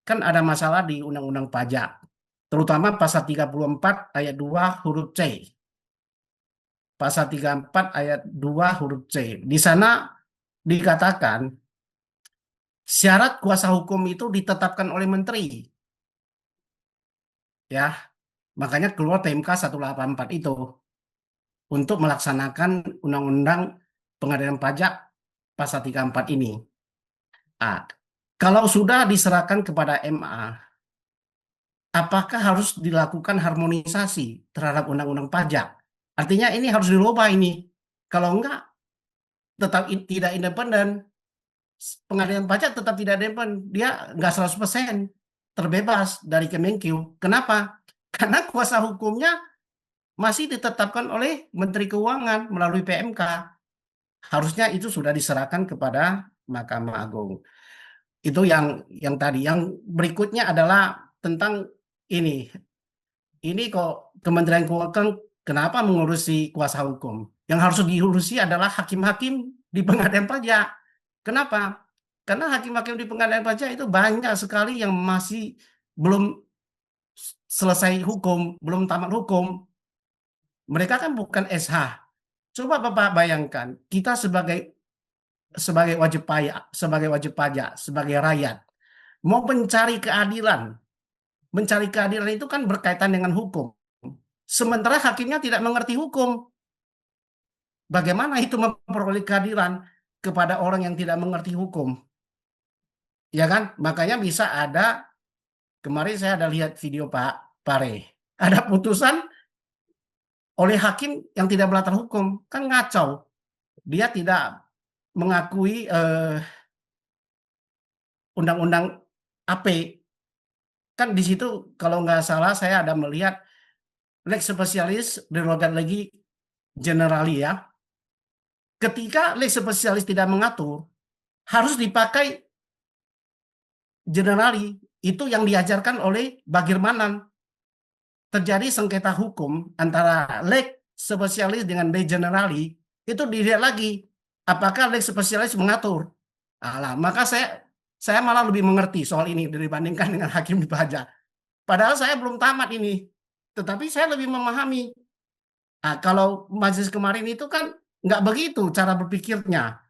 kan ada masalah di Undang-Undang Pajak, terutama pasal 34 ayat 2 huruf C. Pasal 34 ayat 2 huruf C. Di sana dikatakan syarat kuasa hukum itu ditetapkan oleh menteri. Ya, makanya keluar TMK 184 itu untuk melaksanakan Undang-Undang Pengadilan Pajak pasal 34 ini. Kalau sudah diserahkan kepada MA, apakah harus dilakukan harmonisasi terhadap Undang-Undang Pajak? Artinya ini harus dirubah ini. Kalau enggak, tetap tidak independen. Pengadilan pajak tetap tidak independen. Dia enggak 100% terbebas dari Kemenkeu. Kenapa? Karena kuasa hukumnya masih ditetapkan oleh Menteri Keuangan melalui PMK. Harusnya itu sudah diserahkan kepada Mahkamah Agung. Itu yang tadi. Yang berikutnya adalah tentang ini. Ini kok Kementerian Keuangan kenapa mengurusi kuasa hukum? Yang harus diurusi adalah hakim-hakim di pengadilan pajak. Kenapa? Karena hakim-hakim di pengadilan pajak itu banyak sekali yang masih belum selesai hukum, belum tamat hukum. Mereka kan bukan SH. Coba Bapak bayangkan, kita sebagai wajib pajak, sebagai rakyat, mau mencari keadilan. Mencari keadilan itu kan berkaitan dengan hukum. Sementara hakimnya tidak mengerti hukum. Bagaimana itu memperoleh keadilan kepada orang yang tidak mengerti hukum? Ya kan? Makanya bisa ada, kemarin saya ada lihat video Pak Pare, ada putusan oleh hakim yang tidak berlatar hukum. Kan ngacau. Dia tidak mengakui undang-undang AP. Kan di situ kalau nggak salah saya ada melihat lex specialis derogat legi generali ya. Ketika lex specialis tidak mengatur, harus dipakai generali. Itu yang diajarkan oleh Bagirmanan. Terjadi sengketa hukum antara lex specialis dengan lex generali, itu dilihat lagi apakah lex specialis mengatur. Maka saya malah lebih mengerti soal ini dibandingkan dengan hakim di pajak. Padahal saya belum tamat ini, tetapi saya lebih memahami. Kalau majelis kemarin itu kan nggak begitu cara berpikirnya.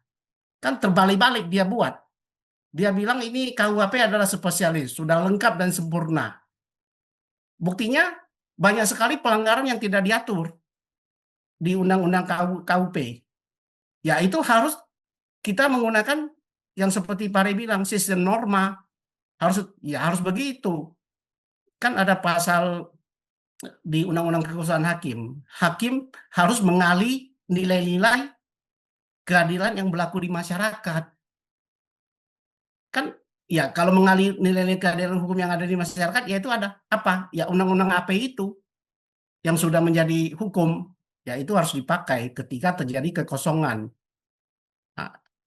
Kan terbalik-balik dia buat. Dia bilang ini KUHP adalah spesialis, sudah lengkap dan sempurna. Buktinya banyak sekali pelanggaran yang tidak diatur di Undang-Undang KUP. Ya itu harus kita menggunakan yang seperti Pare bilang, sistem norma. Harus begitu. Kan ada pasal di Undang-Undang Kekuasaan Hakim. Hakim harus mengali nilai-nilai keadilan yang berlaku di masyarakat. Kan ya kalau mengali nilai-nilai keadilan hukum yang ada di masyarakat, ya itu ada apa? Ya Undang-Undang AP itu yang sudah menjadi hukum, ya itu harus dipakai ketika terjadi kekosongan.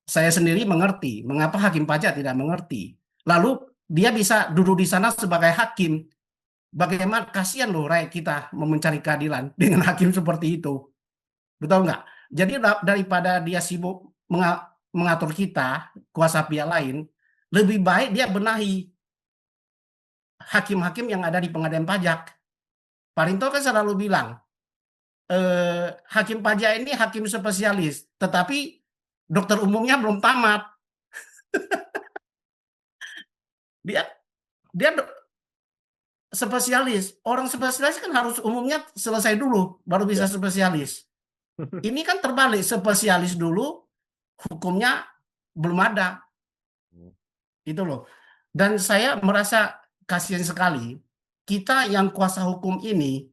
Saya sendiri mengerti mengapa hakim pajak tidak mengerti. Lalu dia bisa duduk di sana sebagai hakim. Bagaimana kasihan loh rakyat kita mencari keadilan dengan hakim seperti itu. Betul nggak? Jadi daripada dia sibuk mengatur kita, kuasa pihak lain, lebih baik dia benahi hakim-hakim yang ada di pengadilan pajak. Pak Rinto kan selalu bilang, hakim pajak ini hakim spesialis, tetapi dokter umumnya belum tamat. dia spesialis. Orang spesialis kan harus umumnya selesai dulu, baru bisa spesialis. Ini kan terbalik, spesialis dulu, hukumnya belum ada. Itu loh. Dan saya merasa kasihan sekali kita yang kuasa hukum ini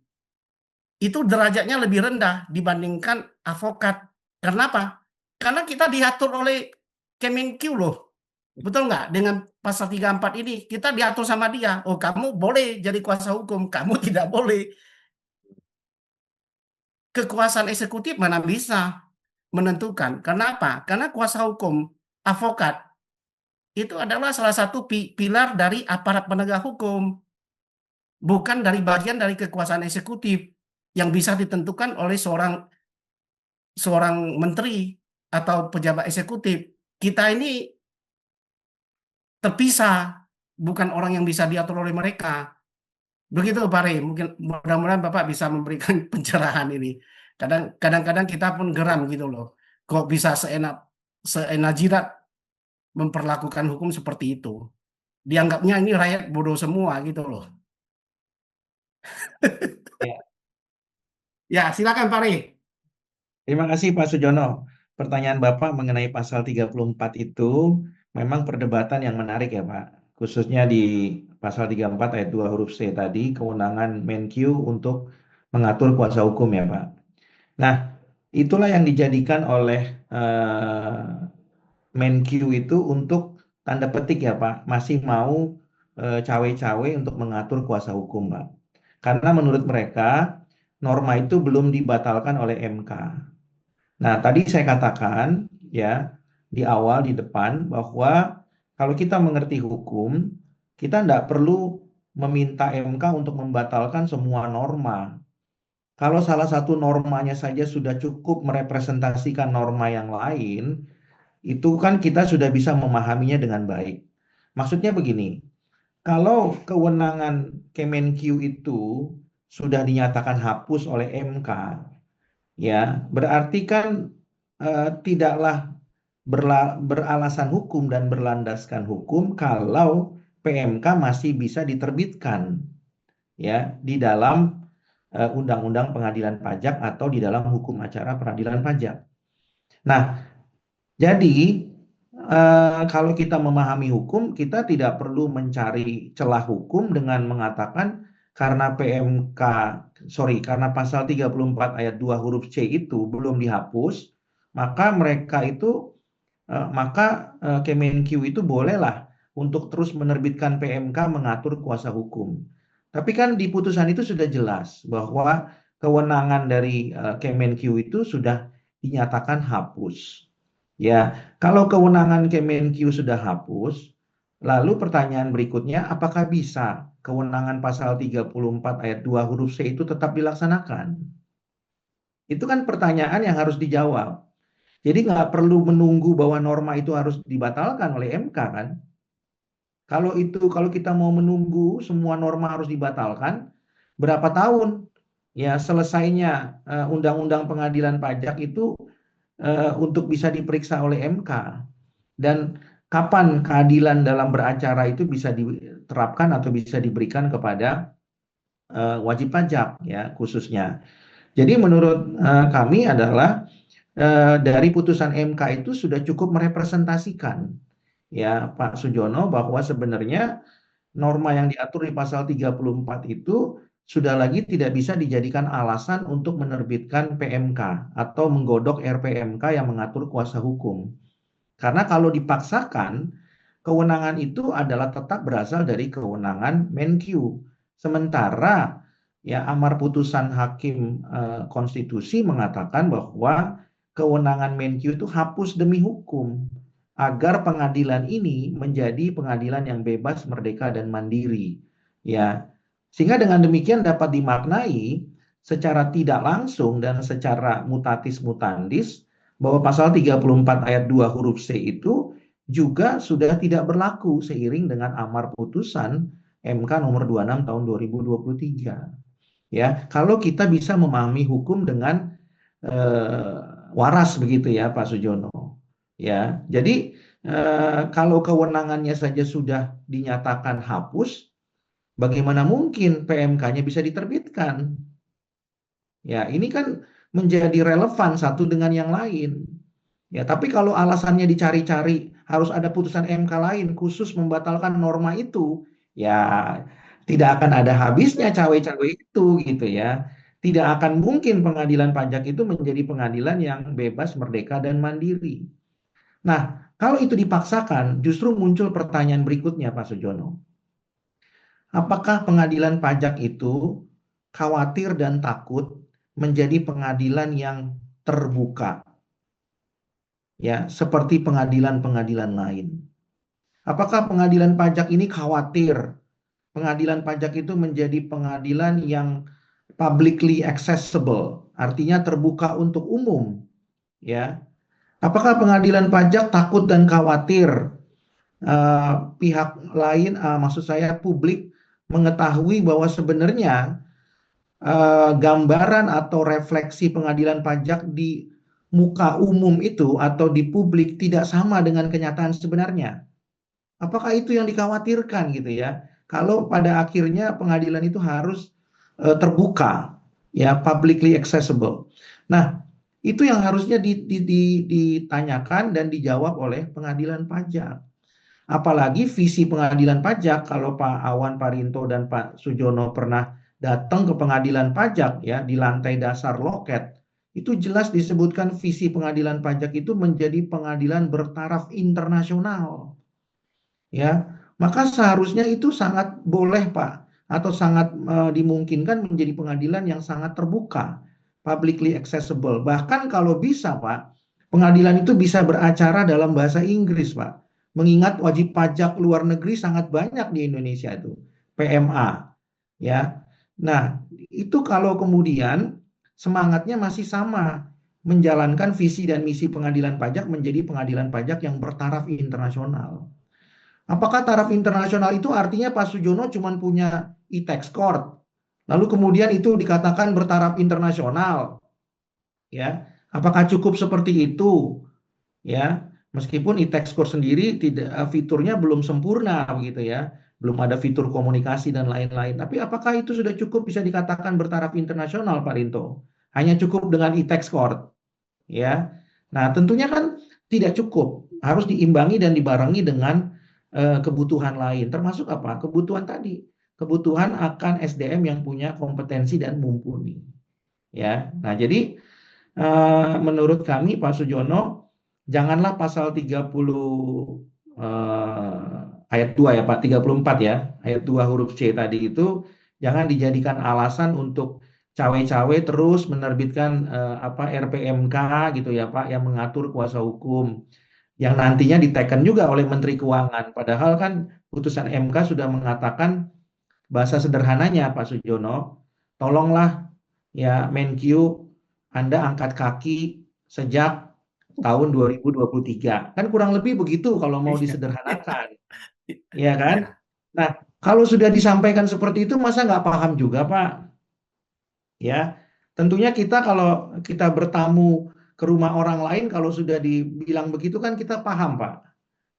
itu derajatnya lebih rendah dibandingkan advokat. Kenapa? Karena kita diatur oleh Kemenkeu loh. Betul nggak? Dengan pasal 34 ini kita diatur sama dia. Oh, kamu boleh jadi kuasa hukum, kamu tidak boleh. Kekuasaan eksekutif mana bisa menentukan. Kenapa? Karena kuasa hukum, advokat, itu adalah salah satu pilar dari aparat penegak hukum. Bukan dari bagian dari kekuasaan eksekutif yang bisa ditentukan oleh seorang menteri atau pejabat eksekutif. Kita ini terpisah, bukan orang yang bisa diatur oleh mereka. Begitu Pak Rey, mungkin mudah-mudahan Bapak bisa memberikan pencerahan ini. Kadang-kadang kita pun geram gitu loh. Kok bisa seenak jidat memperlakukan hukum seperti itu. Dianggapnya ini rakyat bodoh semua gitu loh. Ya. Ya, silakan Pak Rey. Terima kasih Pak Sujono. Pertanyaan Bapak mengenai pasal 34 itu memang perdebatan yang menarik ya Pak. Khususnya di pasal 34 ayat 2 huruf C tadi, kewenangan Menkyu untuk mengatur kuasa hukum ya Pak. Nah, itulah yang dijadikan oleh Menkyu itu untuk tanda petik ya Pak, masih mau cawe-cawe untuk mengatur kuasa hukum Pak. Karena menurut mereka norma itu belum dibatalkan oleh MK. Nah, tadi saya katakan ya di awal di depan bahwa kalau kita mengerti hukum, kita tidak perlu meminta MK untuk membatalkan semua norma. Kalau salah satu normanya saja sudah cukup merepresentasikan norma yang lain, itu kan kita sudah bisa memahaminya dengan baik. Maksudnya begini, kalau kewenangan Kemenkyu itu sudah dinyatakan hapus oleh MK, ya berarti kan tidaklah beralasan hukum dan berlandaskan hukum kalau PMK masih bisa diterbitkan ya di dalam Undang-Undang Pengadilan Pajak atau di dalam hukum acara peradilan pajak. Nah, jadi kalau kita memahami hukum, kita tidak perlu mencari celah hukum dengan mengatakan karena karena pasal 34 ayat 2 huruf C itu belum dihapus, maka Kemenkyu itu bolehlah untuk terus menerbitkan PMK mengatur kuasa hukum. Tapi kan di putusan itu sudah jelas bahwa kewenangan dari Kemenkyu itu sudah dinyatakan hapus. Ya, kalau kewenangan Kemenkyu sudah hapus, lalu pertanyaan berikutnya, apakah bisa kewenangan pasal 34 ayat 2 huruf C itu tetap dilaksanakan? Itu kan pertanyaan yang harus dijawab. Jadi nggak perlu menunggu bahwa norma itu harus dibatalkan oleh MK kan? Kalau kita mau menunggu semua norma harus dibatalkan, berapa tahun? Ya selesainya Undang-Undang Pengadilan Pajak itu untuk bisa diperiksa oleh MK. Dan kapan keadilan dalam beracara itu bisa diterapkan atau bisa diberikan kepada wajib pajak ya khususnya. Jadi menurut kami adalah dari putusan MK itu sudah cukup merepresentasikan ya Pak Sujono bahwa sebenarnya norma yang diatur di pasal 34 itu sudah lagi tidak bisa dijadikan alasan untuk menerbitkan PMK atau menggodok RPMK yang mengatur kuasa hukum. Karena kalau dipaksakan, kewenangan itu adalah tetap berasal dari kewenangan Menkyu. Sementara ya amar putusan hakim konstitusi mengatakan bahwa kewenangan Menkyu itu hapus demi hukum agar pengadilan ini menjadi pengadilan yang bebas, merdeka dan mandiri. Ya, sehingga dengan demikian dapat dimaknai secara tidak langsung dan secara mutatis mutandis bahwa pasal 34 ayat 2 huruf C itu juga sudah tidak berlaku seiring dengan amar putusan MK nomor 26 tahun 2023. Ya, kalau kita bisa memahami hukum dengan waras begitu ya Pak Sujono. Ya, jadi kalau kewenangannya saja sudah dinyatakan hapus, bagaimana mungkin PMK-nya bisa diterbitkan? Ya, ini kan menjadi relevan satu dengan yang lain. Ya, tapi kalau alasannya dicari-cari harus ada putusan MK lain khusus membatalkan norma itu, ya Tidak akan ada habisnya cawe-cawe itu gitu ya. Tidak akan mungkin pengadilan pajak itu menjadi pengadilan yang bebas, merdeka, dan mandiri. Nah, kalau itu dipaksakan, justru muncul pertanyaan berikutnya, Pak Sujono. Apakah pengadilan pajak itu khawatir dan takut menjadi pengadilan yang terbuka, ya, seperti pengadilan-pengadilan lain? Apakah pengadilan pajak ini khawatir pengadilan pajak itu menjadi pengadilan yang publicly accessible, artinya terbuka untuk umum, ya? Apakah pengadilan pajak takut dan khawatir pihak lain, maksud saya publik, mengetahui bahwa sebenarnya gambaran atau refleksi pengadilan pajak di muka umum itu atau di publik tidak sama dengan kenyataan sebenarnya? Apakah itu yang dikhawatirkan gitu ya? Kalau pada akhirnya pengadilan itu harus terbuka, ya, publicly accessible. Nah, itu yang harusnya ditanyakan dan dijawab oleh pengadilan pajak. Apalagi visi pengadilan pajak, kalau Pak Awan, Pak Rinto, dan Pak Sujono pernah datang ke pengadilan pajak ya di lantai dasar loket, itu jelas disebutkan visi pengadilan pajak itu menjadi pengadilan bertaraf internasional. Ya, maka seharusnya itu sangat boleh Pak, atau sangat dimungkinkan menjadi pengadilan yang sangat terbuka, publicly accessible. Bahkan kalau bisa Pak, pengadilan itu bisa beracara dalam bahasa Inggris Pak. Mengingat wajib pajak luar negeri sangat banyak di Indonesia itu, PMA. Ya. Nah, itu kalau kemudian semangatnya masih sama, menjalankan visi dan misi pengadilan pajak menjadi pengadilan pajak yang bertaraf internasional. Apakah taraf internasional itu artinya Pak Sujono cuma punya e-tax court, lalu kemudian itu dikatakan bertaraf internasional, ya? Apakah cukup seperti itu, ya? Meskipun e-tax court sendiri tidak, fiturnya belum sempurna, begitu ya, belum ada fitur komunikasi dan lain-lain. Tapi apakah itu sudah cukup bisa dikatakan bertaraf internasional, Pak Rinto? Hanya cukup dengan e-tax court, ya? Nah, tentunya kan tidak cukup, harus diimbangi dan dibarengi dengan kebutuhan lain, termasuk apa? Kebutuhan tadi, kebutuhan akan SDM yang punya kompetensi dan mumpuni. Ya, nah jadi menurut kami Pak Sujono, janganlah pasal 30 ayat 2 ya Pak, 34 ya, ayat 2 huruf C tadi itu jangan dijadikan alasan untuk cawe-cawe terus menerbitkan RPMK gitu ya Pak, yang mengatur kuasa hukum, yang nantinya diteken juga oleh Menteri Keuangan. Padahal kan putusan MK sudah mengatakan, bahasa sederhananya Pak Sujono, tolonglah ya Menkyu, Anda angkat kaki sejak tahun 2023. Kan kurang lebih begitu kalau mau disederhanakan. Ya kan? Nah, kalau sudah disampaikan seperti itu, masa nggak paham juga Pak? Ya, tentunya kita kalau kita bertamu ke rumah orang lain, kalau sudah dibilang begitu kan kita paham Pak.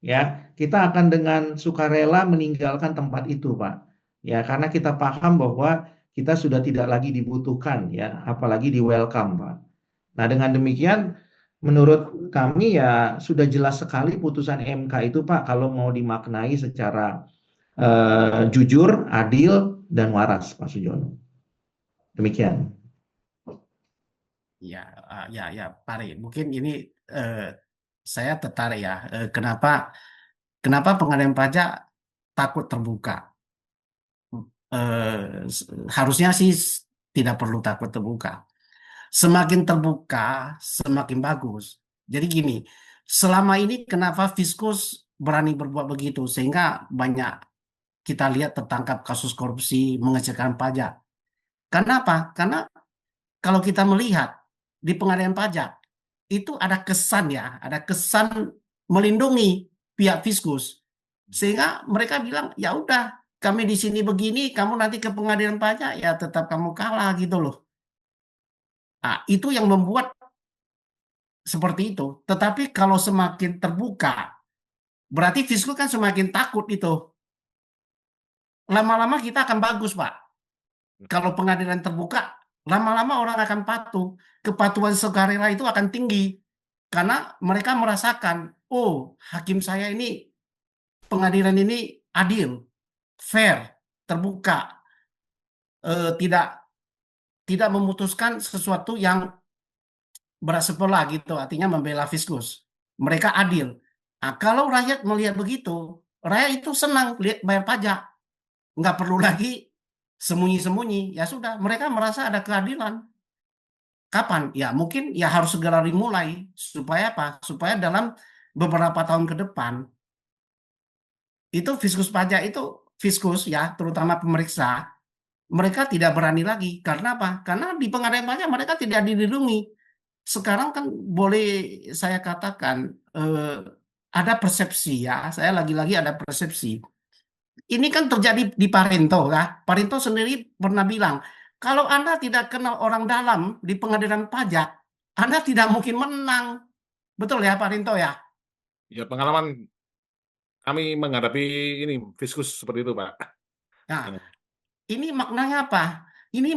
Ya, kita akan dengan sukarela meninggalkan tempat itu Pak. Ya, karena kita paham bahwa kita sudah tidak lagi dibutuhkan ya, apalagi di welcome Pak. Nah, dengan demikian menurut kami ya sudah jelas sekali putusan MK itu Pak, kalau mau dimaknai secara jujur, adil, dan waras Pak Sujono. Demikian. Ya, Pak Ri, mungkin ini saya tertarik ya. Kenapa pengadilan pajak takut terbuka? Harusnya sih tidak perlu takut terbuka. Semakin terbuka, semakin bagus. Jadi gini, selama ini kenapa Fiskus berani berbuat begitu sehingga banyak kita lihat tertangkap kasus korupsi mengecilkan pajak? Karena apa? Karena kalau kita melihat di pengadilan pajak itu ada kesan ya, ada kesan melindungi pihak Fiskus, sehingga mereka bilang ya udah kami di sini begini, kamu nanti ke pengadilan pajak ya tetap kamu kalah gitu loh. Nah, itu yang membuat seperti itu. Tetapi kalau semakin terbuka, berarti Fiskus kan semakin takut itu. Lama-lama kita akan bagus, Pak. Kalau pengadilan terbuka, lama-lama orang akan patuh. Kepatuhan sukarela itu akan tinggi. Karena mereka merasakan, oh hakim saya ini, pengadilan ini adil, fair, terbuka, tidak memutuskan sesuatu yang berat sebelah gitu, artinya membela fiskus. Mereka adil. Nah, kalau rakyat melihat begitu, rakyat itu senang lihat bayar pajak, nggak perlu lagi sembunyi-sembunyi. Ya sudah, mereka merasa ada keadilan. Kapan? Ya mungkin ya harus segera dimulai supaya apa? Supaya dalam beberapa tahun ke depan itu fiskus ya, terutama pemeriksa, mereka tidak berani lagi. Karena apa? Karena di pengadilan pajak mereka tidak dilindungi. Sekarang kan boleh saya katakan ada persepsi ya. Saya lagi-lagi ada persepsi. Ini kan terjadi di Parento ya. Parento sendiri pernah bilang, kalau Anda tidak kenal orang dalam di pengadilan pajak, Anda tidak mungkin menang. Betul ya Parento ya? Ya, pengalaman kami menghadapi ini fiskus seperti itu, Pak. Nah, ini maknanya apa? Ini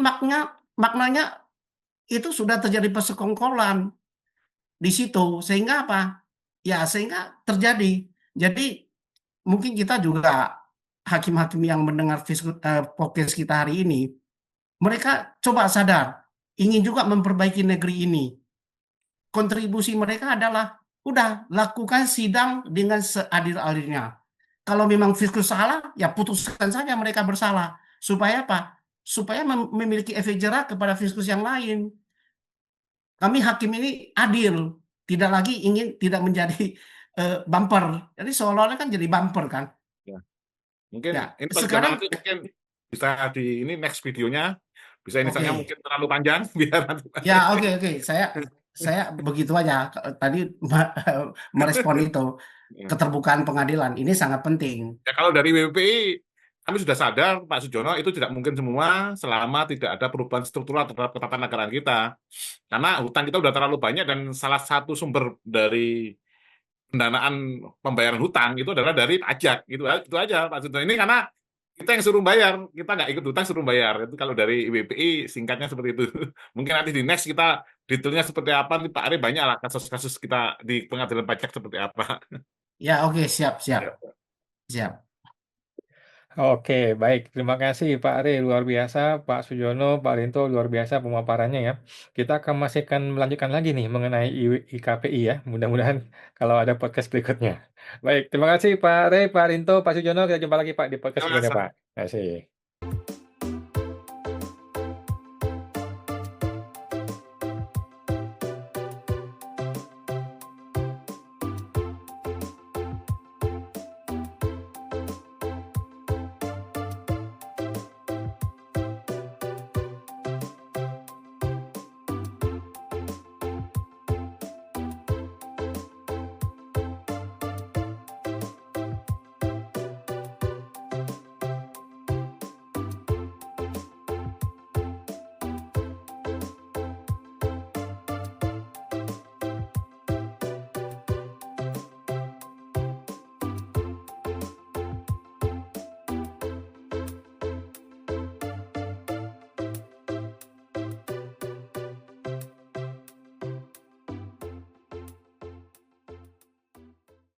maknanya itu sudah terjadi persekongkolan di situ. Sehingga apa? Ya, sehingga terjadi. Jadi mungkin kita juga hakim-hakim yang mendengar podcast kita hari ini, mereka coba sadar, ingin juga memperbaiki negeri ini. Kontribusi mereka adalah, udah lakukan sidang dengan seadil-adilnya. Kalau memang fiskus salah, ya putuskan saja mereka bersalah. Supaya apa? Supaya memiliki efek jerah kepada fiskus yang lain. Kami hakim ini adil, tidak menjadi bumper. Jadi seolah-olah kan jadi bumper kan. Ya. Mungkin Ya, ini sekarang nanti mungkin bisa di ini next videonya bisa inisialnya oke. mungkin terlalu panjang biar nanti. Ya, oke. Saya begitu aja tadi merespon itu keterbukaan pengadilan ini sangat penting. Ya, kalau dari WPPI kami sudah sadar Pak Sujono itu tidak mungkin semua selama tidak ada perubahan struktural terhadap ketatanegaraan kita. Karena hutang kita sudah terlalu banyak dan salah satu sumber dari pendanaan pembayaran hutang itu adalah dari pajak. Itu aja Pak Sujono. Ini karena kita yang suruh bayar, kita nggak ikut hutang suruh bayar. Itu kalau dari WPI singkatnya seperti itu. Mungkin nanti di next kita detailnya seperti apa, nih Pak Ari banyak lah kasus-kasus kita di pengadilan pajak seperti apa. Ya, oke, siap. Oke, baik. Terima kasih Pak Ari, luar biasa. Pak Sujono, Pak Rinto, luar biasa pemaparannya ya. Kita masih akan melanjutkan lagi nih mengenai IKPI ya. Mudah-mudahan kalau ada podcast berikutnya. Baik, terima kasih Pak Ari, Pak Rinto, Pak Sujono. Kita jumpa lagi Pak di podcast Terima berikutnya kasih. Pak. Terima kasih.